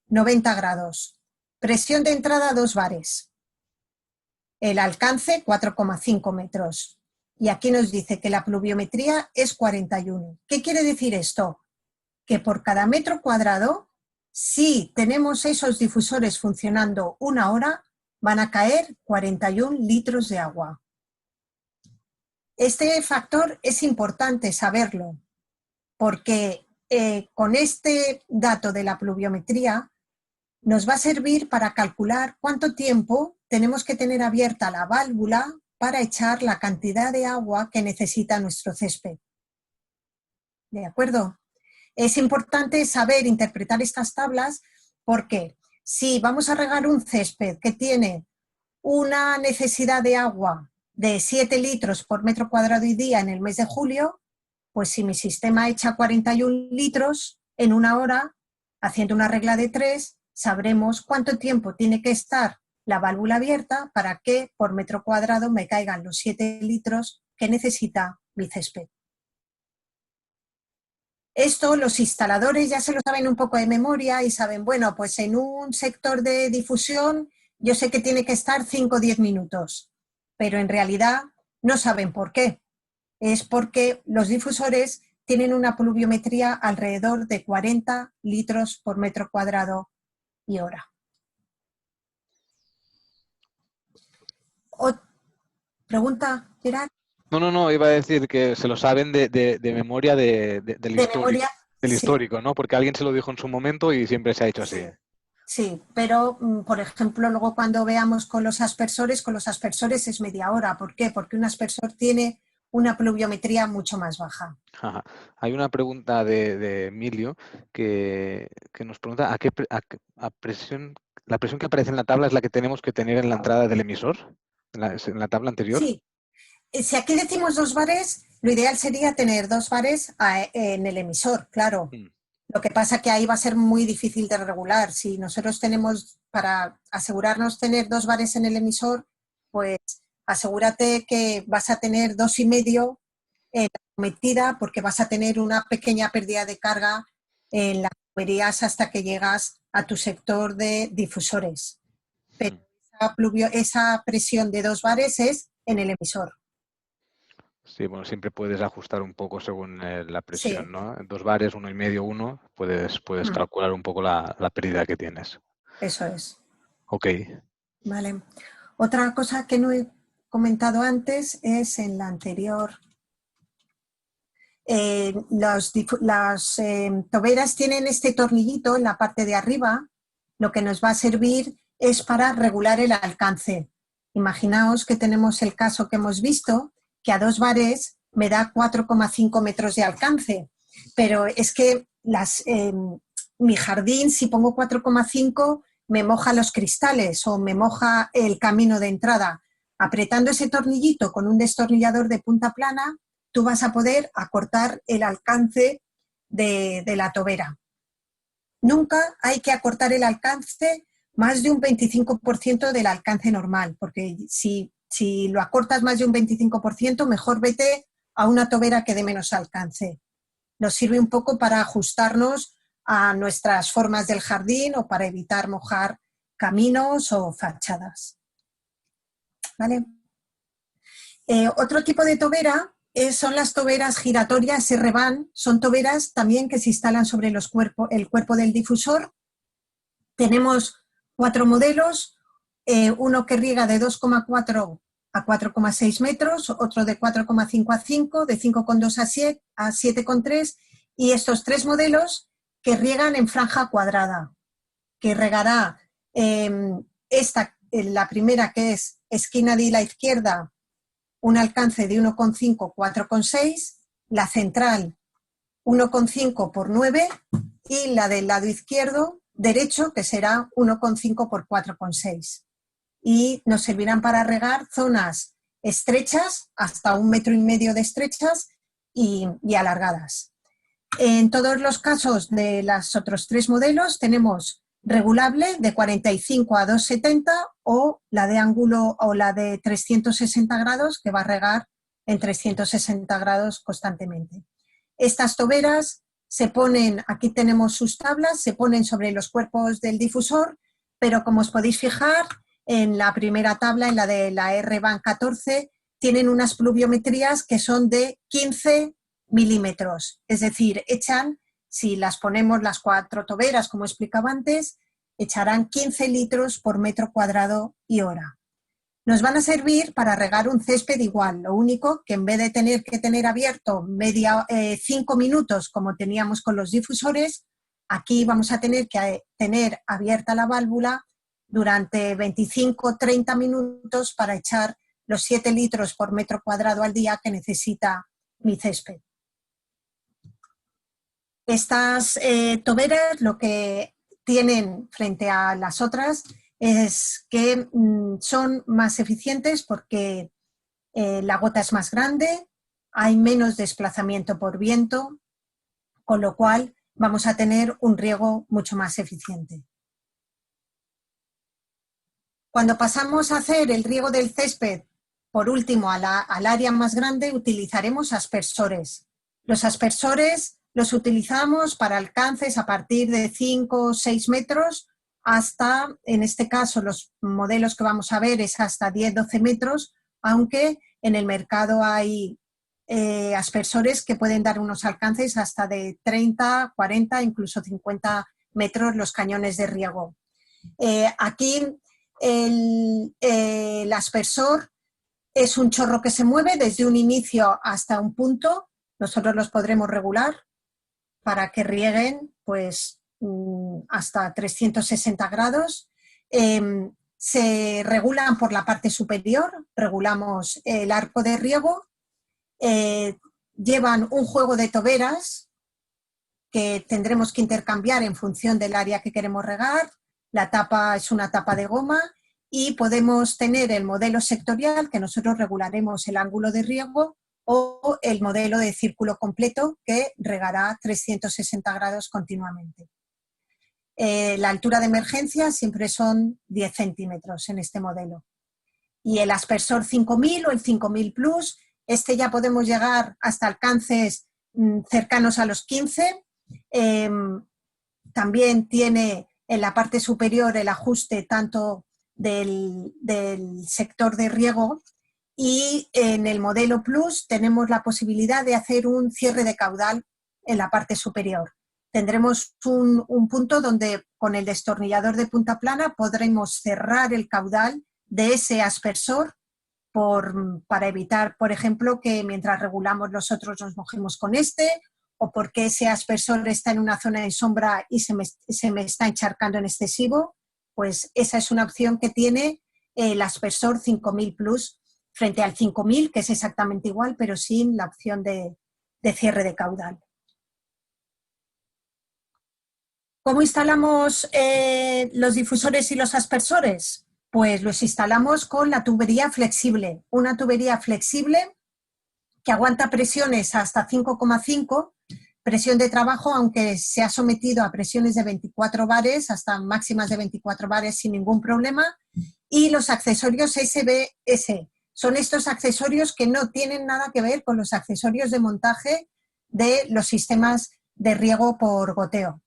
90 grados. Presión de entrada 2 bares. El alcance 4,5 metros. Y aquí nos dice que la pluviometría es 41. ¿Qué quiere decir esto? Que por cada metro cuadrado, si tenemos esos difusores funcionando 1 hora, van a caer 41 litros de agua. Este factor es importante saberlo, porque con este dato de la pluviometría nos va a servir para calcular cuánto tiempo tenemos que tener abierta la válvula para echar la cantidad de agua que necesita nuestro césped. ¿De acuerdo? Es importante saber interpretar estas tablas porque si vamos a regar un césped que tiene una necesidad de agua de 7 litros por metro cuadrado y día en el mes de julio, pues si mi sistema echa 41 litros en 1 hora, haciendo una regla de 3, sabremos cuánto tiempo tiene que estar la válvula abierta para que por metro cuadrado me caigan los 7 litros que necesita mi césped. Esto los instaladores ya se lo saben un poco de memoria y saben, bueno, pues en un sector de difusión yo sé que tiene que estar 5 o 10 minutos, pero en realidad no saben por qué. Es porque los difusores tienen una pluviometría alrededor de 40 litros por metro cuadrado y hora. ¿Pregunta, Gerard?
No, iba a decir que se lo saben de memoria del
Sí.
histórico, ¿no? Porque alguien se lo dijo en su momento y siempre se ha hecho así.
Sí, pero por ejemplo luego cuando veamos con los aspersores es media hora. ¿Por qué? Porque un aspersor tiene una pluviometría mucho más baja.
Ajá. Hay una pregunta de Emilio que nos pregunta a presión, la presión que aparece en la tabla es la que tenemos que tener en la entrada del emisor, en la tabla anterior.
Sí, si aquí decimos 2 bares, lo ideal sería tener 2 bares en el emisor, claro. Lo que pasa que ahí va a ser muy difícil de regular. Si nosotros tenemos, para asegurarnos tener 2 bares en el emisor, pues asegúrate que vas a tener 2,5 en la metida porque vas a tener una pequeña pérdida de carga en las tuberías hasta que llegas a tu sector de difusores. Pero esa presión de 2 bares es en el emisor.
Sí, bueno, siempre puedes ajustar un poco según la presión,
Sí.
¿no? 2 bares, 1,5, 1, puedes calcular un poco la pérdida que tienes.
Eso es.
Ok.
Vale. Otra cosa que no he comentado antes es en la anterior. Las toberas tienen este tornillito en la parte de arriba. Lo que nos va a servir es para regular el alcance. Imaginaos que tenemos el caso que hemos visto, que a 2 bares me da 4,5 metros de alcance. Pero es que mi jardín, si pongo 4,5, me moja los cristales o me moja el camino de entrada. Apretando ese tornillito con un destornillador de punta plana, tú vas a poder acortar el alcance de la tobera. Nunca hay que acortar el alcance más de un 25% del alcance normal, porque si lo acortas más de un 25%, mejor vete a una tobera que dé menos alcance. Nos sirve un poco para ajustarnos a nuestras formas del jardín o para evitar mojar caminos o fachadas. ¿Vale? Otro tipo de tobera son las toberas giratorias R-Van. Son toberas también que se instalan sobre el cuerpo del difusor. Tenemos 4 modelos, uno que riega de 2,4 a 4,6 metros, otro de 4,5 a 5, de 5,2 a 7,3 y estos 3 modelos que riegan en franja cuadrada, que regará la primera, que es esquina de la izquierda, un alcance de 1,5, 4,6, la central 1,5 por 9 y la del lado izquierdo, derecho, que será 1,5 por 4,6. Y nos servirán para regar zonas estrechas, hasta 1,5 metros de estrechas y alargadas. En todos los casos de los otros 3 modelos tenemos regulable de 45 a 2,70 o la de ángulo o la de 360 grados que va a regar en 360 grados constantemente. Estas toberas se ponen, aquí tenemos sus tablas, se ponen sobre los cuerpos del difusor, pero como os podéis fijar, en la primera tabla, en la de la R-Van 14, tienen unas pluviometrías que son de 15 milímetros. Es decir, si las ponemos las 4 toberas, como explicaba antes, echarán 15 litros por metro cuadrado y hora. Nos van a servir para regar un césped igual, lo único que en vez de tener que tener abierto 5 minutos como teníamos con los difusores, aquí vamos a tener que tener abierta la válvula durante 25-30 minutos para echar los 7 litros por metro cuadrado al día que necesita mi césped. Estas toberas lo que tienen frente a las otras es que son más eficientes porque la gota es más grande, hay menos desplazamiento por viento, con lo cual vamos a tener un riego mucho más eficiente. Cuando pasamos a hacer el riego del césped, por último, al área más grande, utilizaremos aspersores. Los aspersores los utilizamos para alcances a partir de 5 o 6 metros hasta, en este caso, los modelos que vamos a ver es hasta 10-12 metros, aunque en el mercado hay aspersores que pueden dar unos alcances hasta de 30, 40, incluso 50 metros los cañones de riego. Aquí el aspersor es un chorro que se mueve desde un inicio hasta un punto. Nosotros los podremos regular para que rieguen pues, hasta 360 grados. Se regulan por la parte superior, regulamos el arco de riego. Llevan un juego de toberas que tendremos que intercambiar en función del área que queremos regar. La tapa es una tapa de goma y podemos tener el modelo sectorial, que nosotros regularemos el ángulo de riego, o el modelo de círculo completo, que regará 360 grados continuamente. La altura de emergencia siempre son 10 centímetros en este modelo. Y el aspersor 5000 o el 5000 Plus, este ya podemos llegar hasta alcances cercanos a los 15. También tiene en la parte superior el ajuste tanto del sector de riego, y en el modelo Plus tenemos la posibilidad de hacer un cierre de caudal en la parte superior. Tendremos un punto donde con el destornillador de punta plana podremos cerrar el caudal de ese aspersor para evitar, por ejemplo, que mientras regulamos nosotros nos mojemos con este, o porque ese aspersor está en una zona de sombra y se me está encharcando en excesivo. Pues esa es una opción que tiene el aspersor 5000 Plus frente al 5000, que es exactamente igual, pero sin la opción de cierre de caudal. ¿Cómo instalamos los difusores y los aspersores? Pues los instalamos con la tubería flexible, una tubería flexible que aguanta presiones hasta 5,5, presión de trabajo, aunque se ha sometido a presiones de 24 bares, hasta máximas de 24 bares sin ningún problema, y los accesorios SBS. Son estos accesorios que no tienen nada que ver con los accesorios de montaje de los sistemas de riego por goteo.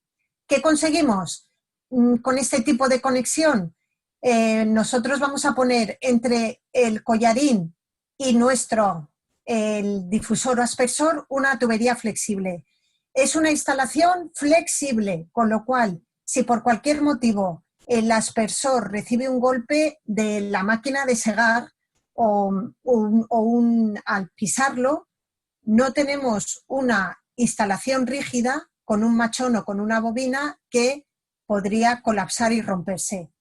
¿Qué conseguimos con este tipo de conexión? Nosotros vamos a poner entre el collarín y el difusor o aspersor una tubería flexible. Es una instalación flexible, con lo cual, si por cualquier motivo el aspersor recibe un golpe de la máquina de segar al pisarlo, no tenemos una instalación rígida con un machón o con una bobina que podría colapsar y romperse.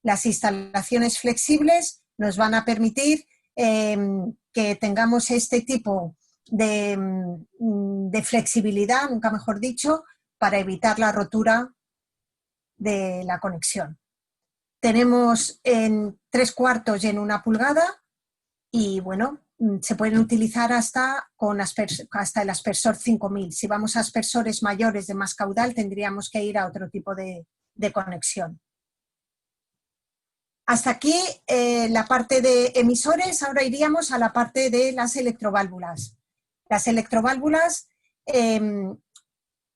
Las instalaciones flexibles nos van a permitir que tengamos este tipo de flexibilidad, nunca mejor dicho, para evitar la rotura de la conexión. Tenemos en 3/4 y en 1 pulgada y bueno, se pueden utilizar hasta el aspersor 5000. Si vamos a aspersores mayores de más caudal tendríamos que ir a otro tipo de conexión. Hasta aquí la parte de emisores. Ahora iríamos a la parte de las electroválvulas. Las electroválvulas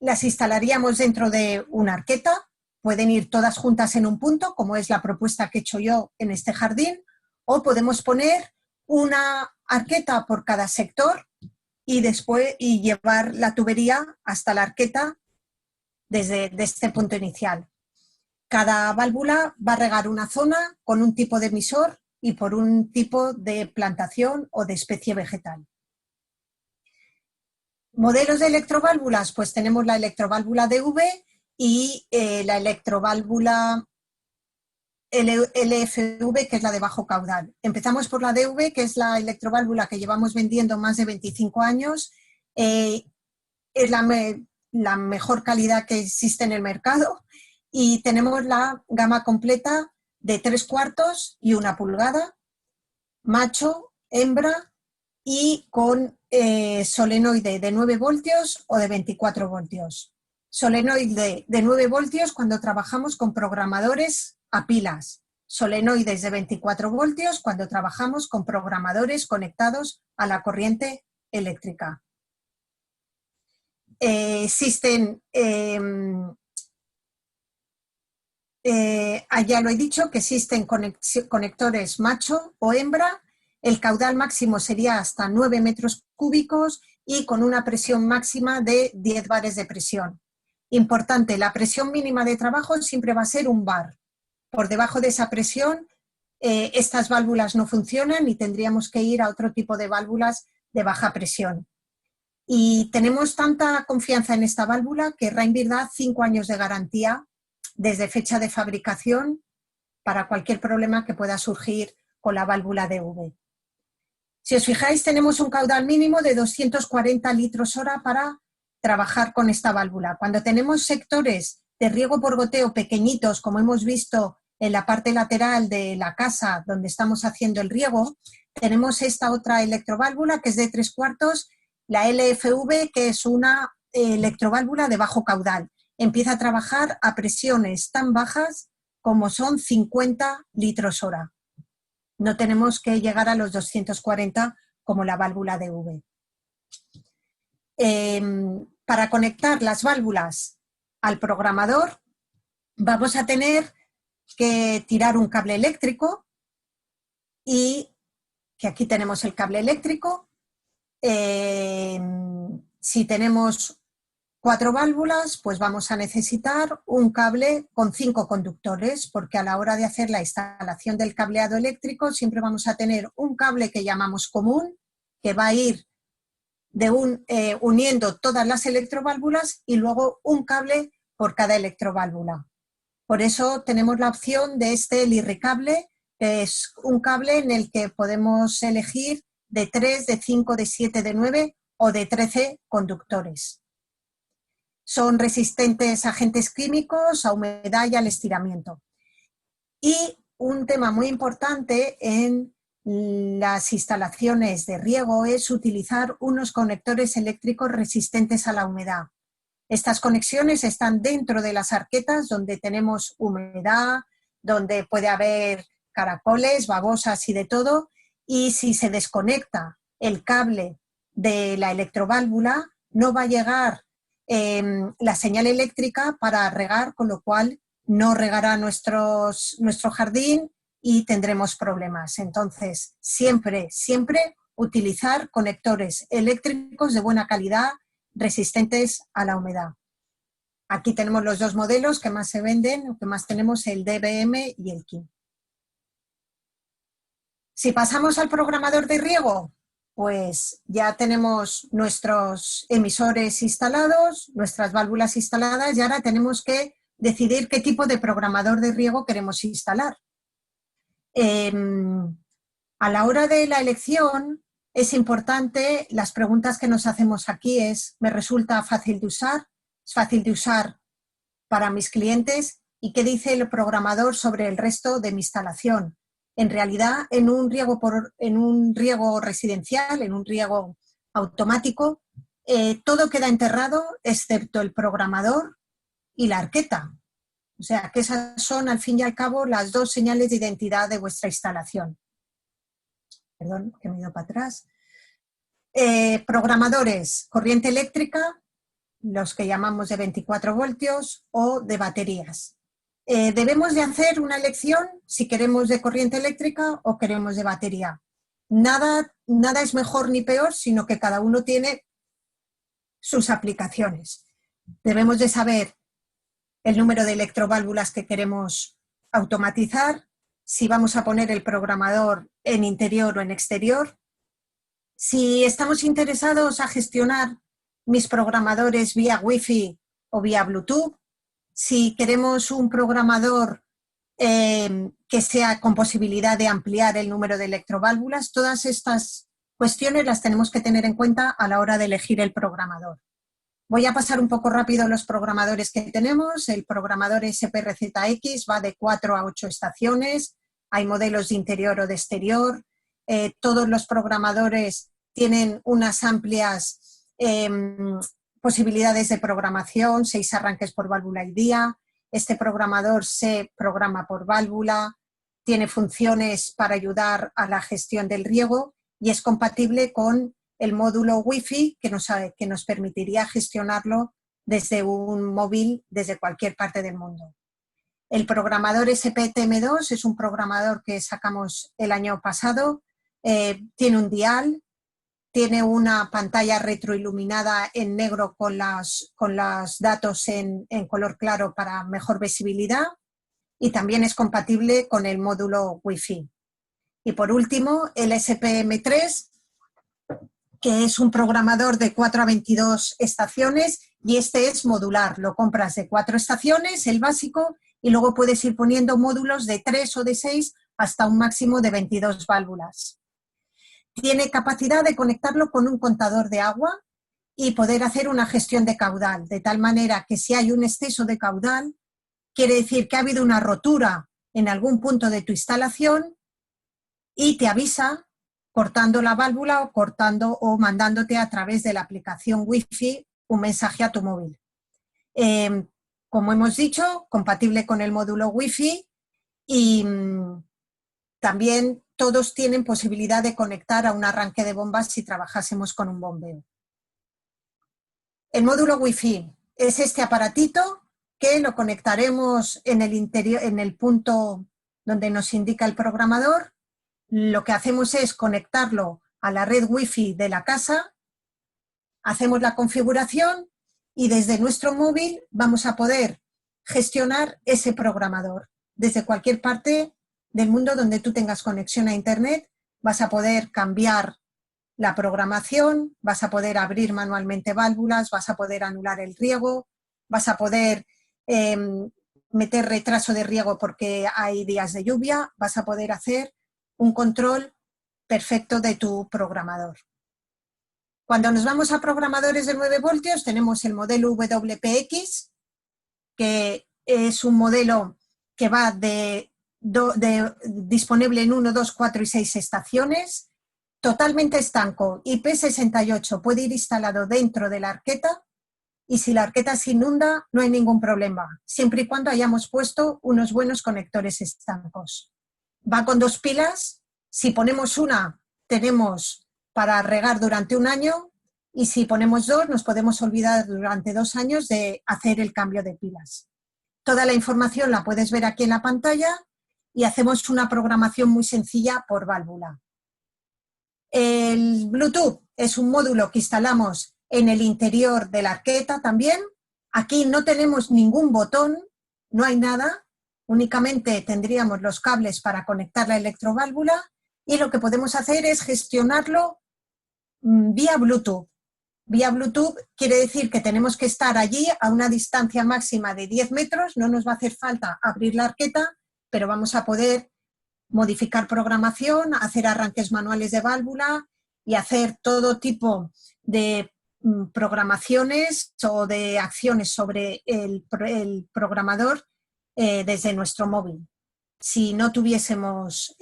las instalaríamos dentro de una arqueta. Pueden ir todas juntas en un punto, como es la propuesta que he hecho yo en este jardín, o podemos poner una arqueta por cada sector y llevar la tubería hasta la arqueta desde este punto inicial. Cada válvula va a regar una zona con un tipo de emisor y por un tipo de plantación o de especie vegetal. Modelos de electroválvulas, pues tenemos la electroválvula DV y la electroválvula LFV, que es la de bajo caudal. Empezamos por la DV, que es la electroválvula que llevamos vendiendo más de 25 años. Es la mejor calidad que existe en el mercado y tenemos la gama completa de 3/4 y 1 pulgada, macho, hembra y con solenoide de 9 voltios o de 24 voltios. Solenoide de 9 voltios cuando trabajamos con programadores a pilas. Solenoides de 24 voltios cuando trabajamos con programadores conectados a la corriente eléctrica. Existen, ya lo he dicho, que existen conectores macho o hembra. El caudal máximo sería hasta 9 metros cúbicos y con una presión máxima de 10 bares de presión. Importante, la presión mínima de trabajo siempre va a ser 1 bar. Por debajo de esa presión, estas válvulas no funcionan y tendríamos que ir a otro tipo de válvulas de baja presión. Y tenemos tanta confianza en esta válvula que Reinbyr da 5 años de garantía desde fecha de fabricación para cualquier problema que pueda surgir con la válvula DV. Si os fijáis, tenemos un caudal mínimo de 240 litros hora para trabajar con esta válvula. Cuando tenemos sectores de riego por goteo pequeñitos, como hemos visto en la parte lateral de la casa donde estamos haciendo el riego, tenemos esta otra electroválvula que es de 3/4, la LFV, que es una electroválvula de bajo caudal. Empieza a trabajar a presiones tan bajas como son 50 litros hora. No tenemos que llegar a los 240 como la válvula DV. Para conectar las válvulas al programador vamos a tener que tirar un cable eléctrico y que aquí tenemos el cable eléctrico. Si tenemos 4 válvulas, pues vamos a necesitar un cable con 5 conductores, porque a la hora de hacer la instalación del cableado eléctrico siempre vamos a tener un cable que llamamos común, que va a ir uniendo todas las electroválvulas y luego un cable por cada electroválvula. Por eso tenemos la opción de este lirricable, que es un cable en el que podemos elegir de 3, de 5, de 7, de 9 o de 13 conductores. son resistentes a agentes químicos, a humedad y al estiramiento. Y un tema muy importante en las instalaciones de riego es utilizar unos conectores eléctricos resistentes a la humedad. Estas conexiones están dentro de las arquetas donde tenemos humedad, donde puede haber caracoles, babosas y de todo, y si se desconecta el cable de la electroválvula, no va a llegar la señal eléctrica para regar, con lo cual no regará nuestro jardín y tendremos problemas. Entonces, siempre utilizar conectores eléctricos de buena calidad, resistentes a la humedad. Aquí tenemos los dos modelos que más se venden, o que más tenemos, el DBM y el KIM. Si pasamos al programador de riego, pues ya tenemos nuestros emisores instalados, nuestras válvulas instaladas, y ahora tenemos que decidir qué tipo de programador de riego queremos instalar. A la hora de la elección es importante, las preguntas que nos hacemos aquí es: ¿me resulta fácil de usar? ¿Es fácil de usar para mis clientes? ¿Y qué dice el programador sobre el resto de mi instalación? En realidad, en un riego residencial, en un riego automático, todo queda enterrado excepto el programador y la arqueta. O sea, que esas son, al fin y al cabo, las dos señales de identidad de vuestra instalación. Perdón, que me he ido para atrás. Programadores, corriente eléctrica, los que llamamos de 24 voltios, o de baterías. Debemos de hacer una elección si queremos de corriente eléctrica o queremos de batería. Nada es mejor ni peor, sino que cada uno tiene sus aplicaciones. Debemos de saber el número de electroválvulas que queremos automatizar, si vamos a poner el programador en interior o en exterior. Si estamos interesados a gestionar mis programadores vía Wi-Fi o vía Bluetooth, si queremos un programador que sea con posibilidad de ampliar el número de electroválvulas, todas estas cuestiones las tenemos que tener en cuenta a la hora de elegir el programador. Voy a pasar un poco rápido los programadores que tenemos. El programador SPRZX va de 4 a 8 estaciones. Hay modelos de interior o de exterior. Todos los programadores tienen unas amplias posibilidades de programación, 6 arranques por válvula y día. Este programador se programa por válvula, tiene funciones para ayudar a la gestión del riego y es compatible con el módulo Wi-Fi que nos permitiría gestionarlo desde un móvil, desde cualquier parte del mundo. El programador SPTM2 es un programador que sacamos el año pasado, tiene un dial, tiene una pantalla retroiluminada en negro con los datos en color claro para mejor visibilidad y también es compatible con el módulo Wi-Fi. Y por último, el SPM3, que es un programador de 4 a 22 estaciones y este es modular. Lo compras de 4 estaciones, el básico, y luego puedes ir poniendo módulos de 3 o de 6 hasta un máximo de 22 válvulas. Tiene capacidad de conectarlo con un contador de agua y poder hacer una gestión de caudal, de tal manera que si hay un exceso de caudal, quiere decir que ha habido una rotura en algún punto de tu instalación y te avisa cortando la válvula o mandándote a través de la aplicación Wi-Fi un mensaje a tu móvil. Como hemos dicho, compatible con el módulo Wi-Fi y también todos tienen posibilidad de conectar a un arranque de bombas si trabajásemos con un bombeo. El módulo Wi-Fi es este aparatito que lo conectaremos en el interior, en el punto donde nos indica el programador. Lo que hacemos es conectarlo a la red Wi-Fi de la casa, hacemos la configuración y desde nuestro móvil vamos a poder gestionar ese programador. Desde cualquier parte del mundo donde tú tengas conexión a Internet, vas a poder cambiar la programación, vas a poder abrir manualmente válvulas, vas a poder anular el riego, vas a poder meter retraso de riego porque hay días de lluvia, vas a poder hacer un control perfecto de tu programador. Cuando nos vamos a programadores de 9 voltios, tenemos el modelo WPX, que es un modelo que va disponible en 1, 2, 4 y 6 estaciones, totalmente estanco, IP68, puede ir instalado dentro de la arqueta y si la arqueta se inunda no hay ningún problema, siempre y cuando hayamos puesto unos buenos conectores estancos. Va con 2 pilas, si ponemos una tenemos para regar durante 1 año y si ponemos 2 nos podemos olvidar durante 2 años de hacer el cambio de pilas. Toda la información la puedes ver aquí en la pantalla y hacemos una programación muy sencilla por válvula. El Bluetooth es un módulo que instalamos en el interior de la arqueta también. Aquí no tenemos ningún botón, no hay nada, únicamente tendríamos los cables para conectar la electroválvula y lo que podemos hacer es gestionarlo vía Bluetooth. Vía Bluetooth quiere decir que tenemos que estar allí a una distancia máxima de 10 metros, no nos va a hacer falta abrir la arqueta, pero vamos a poder modificar programación, hacer arranques manuales de válvula y hacer todo tipo de programaciones o de acciones sobre el programador desde nuestro móvil. Si no tuviésemos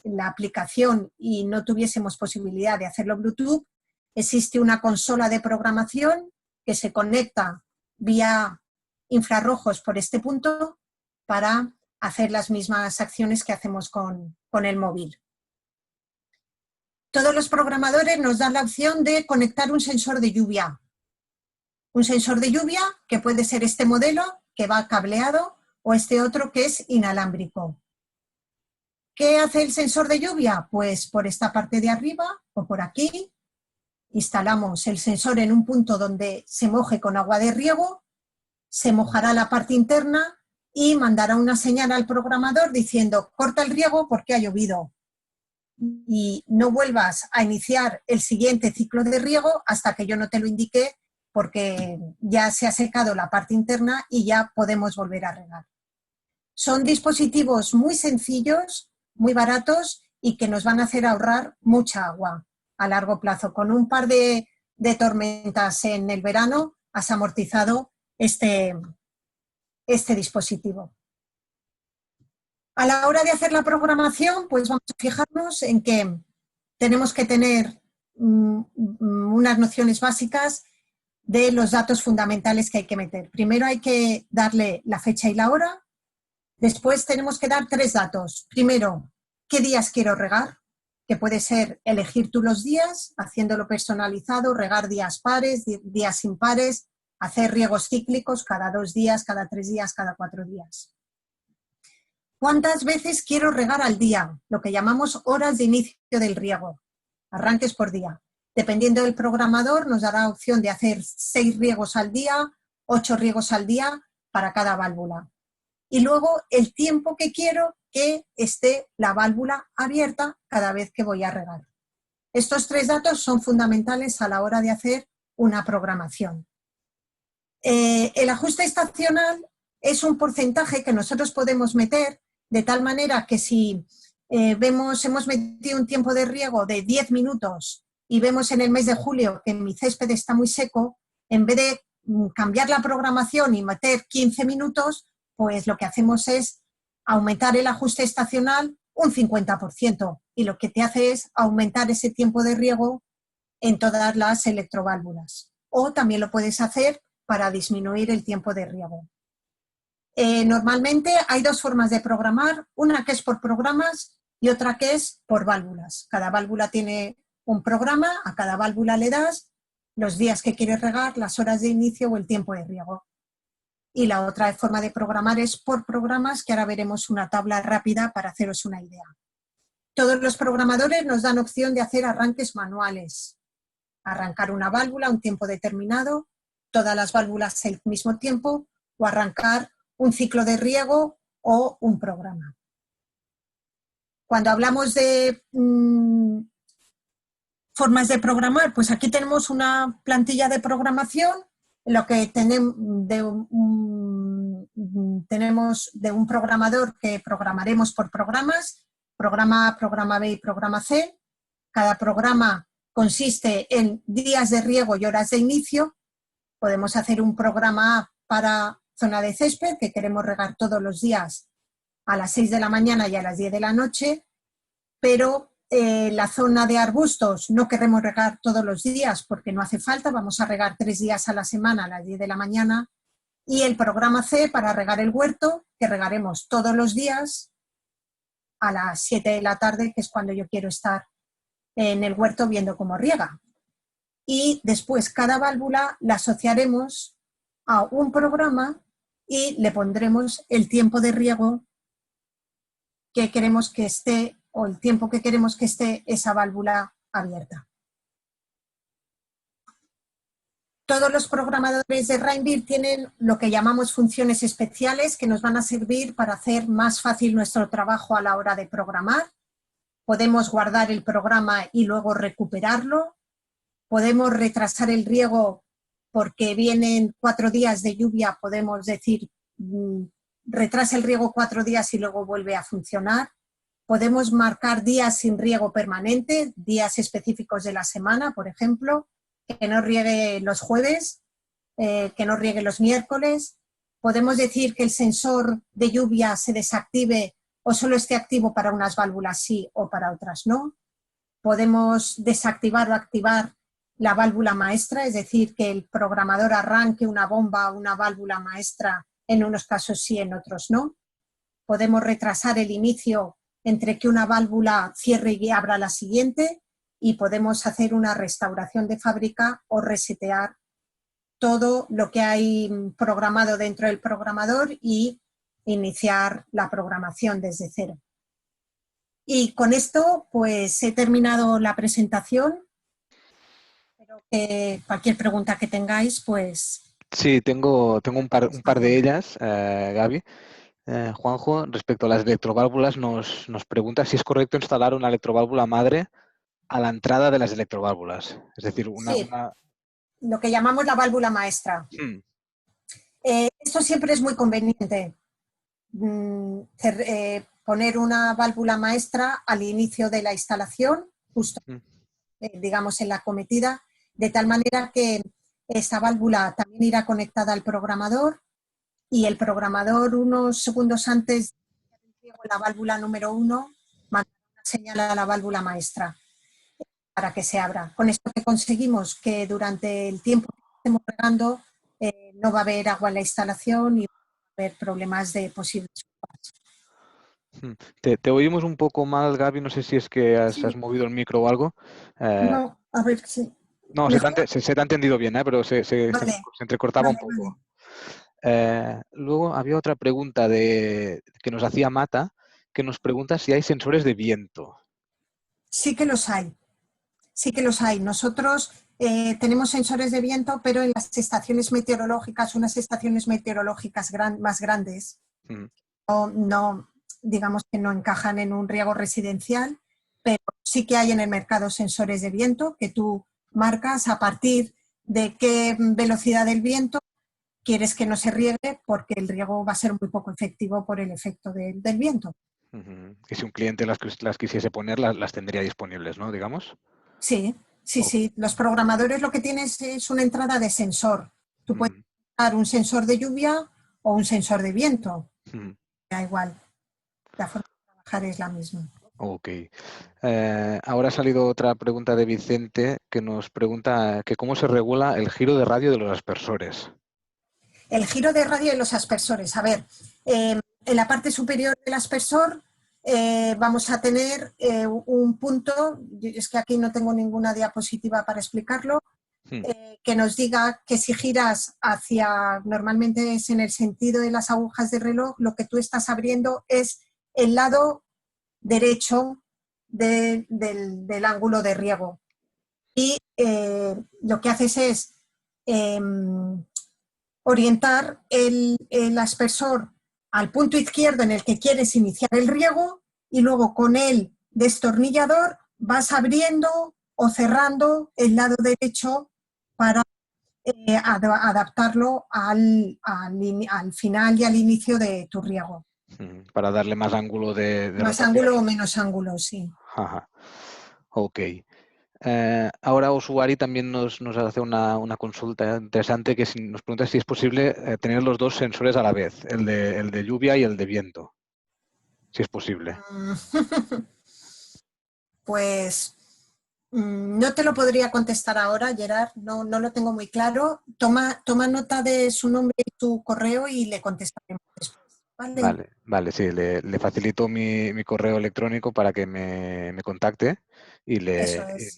la aplicación y no tuviésemos posibilidad de hacerlo Bluetooth, existe una consola de programación que se conecta vía infrarrojos por este punto para hacer las mismas acciones que hacemos con el móvil. Todos los programadores nos dan la opción de conectar un sensor de lluvia. Un sensor de lluvia que puede ser este modelo que va cableado o este otro que es inalámbrico. ¿Qué hace el sensor de lluvia? Pues por esta parte de arriba o por aquí instalamos el sensor en un punto donde se moje con agua de riego, se mojará la parte interna y mandará una señal al programador diciendo corta el riego porque ha llovido y no vuelvas a iniciar el siguiente ciclo de riego hasta que yo no te lo indique porque ya se ha secado la parte interna y ya podemos volver a regar. Son dispositivos muy sencillos, muy baratos y que nos van a hacer ahorrar mucha agua a largo plazo. Con un par de tormentas en el verano has amortizado este dispositivo. A la hora de hacer la programación, pues vamos a fijarnos en que tenemos que tener unas nociones básicas de los datos fundamentales que hay que meter. Primero hay que darle la fecha y la hora. Después tenemos que dar 3 datos. Primero, ¿qué días quiero regar? Que puede ser elegir tú los días, haciéndolo personalizado, regar días pares, días impares, hacer riegos cíclicos cada 2 días, cada 3 días, cada 4 días. ¿Cuántas veces quiero regar al día? Lo que llamamos horas de inicio del riego, arranques por día. Dependiendo del programador nos dará opción de hacer 6 riegos al día, 8 riegos al día para cada válvula. Y luego el tiempo que quiero que esté la válvula abierta cada vez que voy a regar. Estos 3 datos son fundamentales a la hora de hacer una programación. El ajuste estacional es un porcentaje que nosotros podemos meter de tal manera que si hemos metido un tiempo de riego de 10 minutos y vemos en el mes de julio que mi césped está muy seco, en vez de cambiar la programación y meter 15 minutos, pues lo que hacemos es aumentar el ajuste estacional un 50% y lo que te hace es aumentar ese tiempo de riego en todas las electroválvulas. O también lo puedes hacer para disminuir el tiempo de riego. Normalmente hay 2 formas de programar, una que es por programas y otra que es por válvulas. Cada válvula tiene un programa, a cada válvula le das los días que quieres regar, las horas de inicio o el tiempo de riego. Y la otra forma de programar es por programas, que ahora veremos una tabla rápida para haceros una idea. Todos los programadores nos dan opción de hacer arranques manuales. Arrancar una válvula a un tiempo determinado, todas las válvulas al mismo tiempo, o arrancar un ciclo de riego o un programa. Cuando hablamos de formas de programar, pues aquí tenemos una plantilla de programación, en lo que tenemos de un programador que programaremos por programas, programa A, programa B y programa C. Cada programa consiste en días de riego y horas de inicio. Podemos hacer un programa A para zona de césped, que queremos regar todos los días a las 6 de la mañana y a las 10 de la noche, pero la zona de arbustos no queremos regar todos los días porque no hace falta, vamos a regar 3 días a la semana a las 10 de la mañana, y el programa C para regar el huerto, que regaremos todos los días a las 7 de la tarde, que es cuando yo quiero estar en el huerto viendo cómo riega. Y después cada válvula la asociaremos a un programa y le pondremos el tiempo de riego que queremos que esté, o el tiempo que queremos que esté esa válvula abierta. Todos los programadores de Rainbird tienen lo que llamamos funciones especiales que nos van a servir para hacer más fácil nuestro trabajo a la hora de programar. Podemos guardar el programa y luego recuperarlo. Podemos retrasar el riego porque vienen 4 días de lluvia, podemos decir, retrasa el riego 4 días y luego vuelve a funcionar. Podemos marcar días sin riego permanente, días específicos de la semana, por ejemplo, que no riegue los jueves, que no riegue los miércoles. Podemos decir que el sensor de lluvia se desactive o solo esté activo para unas válvulas sí o para otras no. Podemos desactivar o activar la válvula maestra, es decir, que el programador arranque una bomba o una válvula maestra, en unos casos sí, en otros no. Podemos retrasar el inicio entre que una válvula cierre y abra la siguiente, y podemos hacer una restauración de fábrica o resetear todo lo que hay programado dentro del programador y iniciar la programación desde cero. Y con esto pues he terminado la presentación. Espero que cualquier pregunta que tengáis, pues...
Sí, tengo un par de ellas, Gaby. Juanjo, respecto a las electroválvulas, nos pregunta si es correcto instalar una electroválvula madre a la entrada de las electroválvulas. Es decir,
Sí, lo que llamamos la válvula maestra. Esto siempre es muy conveniente. Poner una válvula maestra al inicio de la instalación, justo digamos en la acometida, de tal manera que esta válvula también irá conectada al programador, y el programador unos segundos antes de la válvula número 1 mandará una señal a la válvula maestra para que se abra. Con esto que conseguimos que durante el tiempo que estemos regando no va a haber agua en la instalación y va a haber problemas de posibles.
Te oímos un poco mal, Gaby, no sé si es que has
Sí.
movido el micro o algo.
No, a ver, sí.
No, se te ha entendido bien, pero se
Vale.
entrecortaba un
Vale,
poco.
vale.
Luego había otra pregunta que nos hacía Mata, que nos pregunta si hay sensores de viento.
Sí que los hay. Sí que los hay. Nosotros tenemos sensores de viento, pero en las estaciones meteorológicas, unas estaciones meteorológicas más grandes, no, digamos que no encajan en un riego residencial, pero sí que hay en el mercado sensores de viento que tú marcas a partir de qué velocidad del viento quieres que no se riegue, porque el riego va a ser muy poco efectivo por el efecto del viento.
Y si un cliente las quisiese poner, las tendría disponibles, ¿no? Digamos.
Sí, sí, sí. Los programadores lo que tienes es una entrada de sensor. Tú puedes usar un sensor de lluvia o un sensor de viento. Da igual. La forma de trabajar es la misma.
Ok. Ahora ha salido otra pregunta de Vicente, que nos pregunta que cómo se regula el giro de radio de los aspersores.
El giro de radio de los aspersores. A ver, en la parte superior del aspersor vamos a tener un punto, es que aquí no tengo ninguna diapositiva para explicarlo, que nos diga que si giras hacia, normalmente es en el sentido de las agujas del reloj, lo que tú estás abriendo es el lado derecho del ángulo de riego. Y lo que haces es orientar el aspersor al punto izquierdo en el que quieres iniciar el riego, y luego con el destornillador vas abriendo o cerrando el lado derecho para adaptarlo al final y al inicio de tu riego.
Para darle más ángulo de
más
rotación.
ángulo o menos ángulo, sí.
Ajá. Ok. Ahora Usuari también nos hace una consulta interesante que nos pregunta si es posible tener los dos sensores a la vez, el de lluvia y el de viento, si es posible.
Pues no te lo podría contestar ahora, Gerard, no, no lo tengo muy claro. Toma nota de su nombre y su correo y le contestaremos después. ¿Vale?
Vale, sí, le facilito mi correo electrónico para que me contacte y,
Eso es.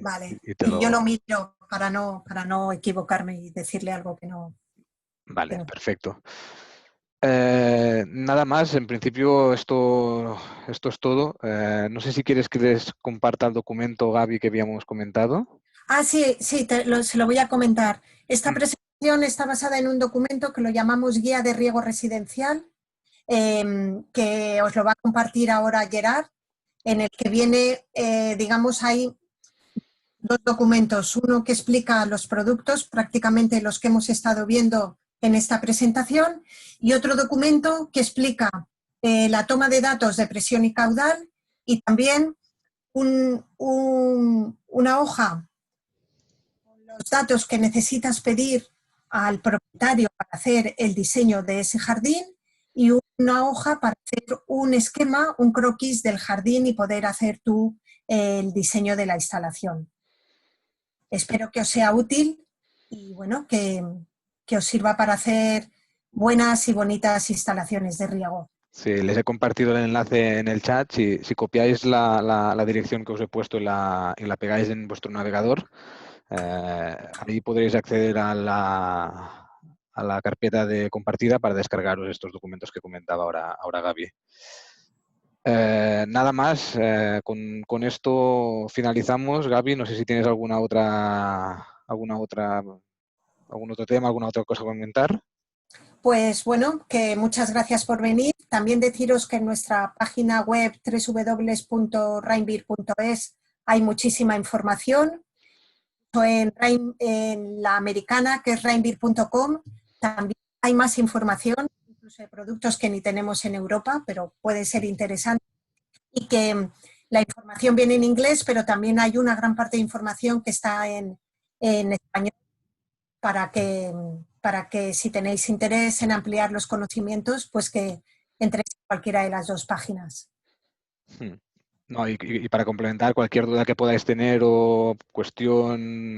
Vale.
y te
Y yo lo
lo...
miro para no equivocarme y decirle algo que
Vale,
no.
perfecto. Nada más, en principio esto es todo. No sé si quieres que les comparta el documento, Gaby, que habíamos comentado.
Ah, sí, sí, se lo voy a comentar. Esta
Mm.
presentación está basada en un documento que lo llamamos Guía de Riego Residencial, que os lo va a compartir ahora Gerard, en el que viene, digamos, hay dos documentos. Uno que explica los productos, prácticamente los que hemos estado viendo en esta presentación, y otro documento que explica la toma de datos de presión y caudal y también una hoja con los datos que necesitas pedir al propietario para hacer el diseño de ese jardín y una hoja para hacer un esquema, un croquis del jardín y poder hacer tú el diseño de la instalación. Espero que os sea útil y bueno, que os sirva para hacer buenas y bonitas instalaciones de riego.
Sí, les he compartido el enlace en el chat. Si copiáis la dirección que os he puesto y la pegáis en vuestro navegador, ahí podréis acceder a la carpeta de compartida para descargaros estos documentos que comentaba ahora Gaby. Nada más, con esto finalizamos. Gaby, no sé si tienes algún otro tema, alguna otra cosa que comentar.
Pues bueno, que muchas gracias por venir. También deciros que en nuestra página web www.rainbeer.es hay muchísima información. En la americana, que es rainbeer.com, también hay más información, incluso de productos que ni tenemos en Europa, pero puede ser interesante. Y que la información viene en inglés, pero también hay una gran parte de información que está en español para que si tenéis interés en ampliar los conocimientos, pues que entréis en cualquiera de las dos páginas.
No, y para complementar, cualquier duda que podáis tener o cuestión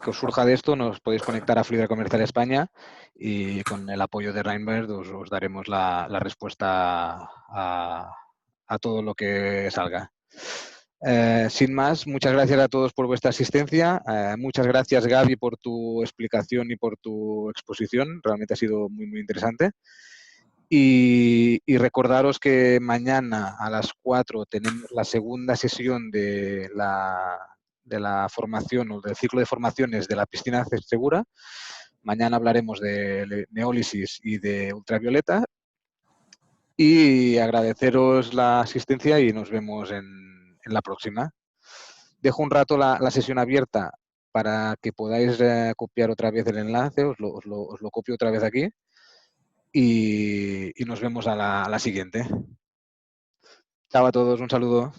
que os surja de esto, nos podéis conectar a Fluidra Comercial España y con el apoyo de Reinberg os daremos la respuesta a todo lo que salga. Sin más, muchas gracias a todos por vuestra asistencia. Muchas gracias, Gaby, por tu explicación y por tu exposición. Realmente ha sido muy interesante. Y recordaros que mañana a las 4 tenemos la segunda sesión de la formación o del ciclo de formaciones de la piscina segura. Mañana hablaremos de neólisis y de ultravioleta. Y agradeceros la asistencia y nos vemos en la próxima. Dejo un rato la sesión abierta para que podáis copiar otra vez el enlace, os lo copio otra vez aquí y nos vemos a la siguiente. Chao a todos, un saludo.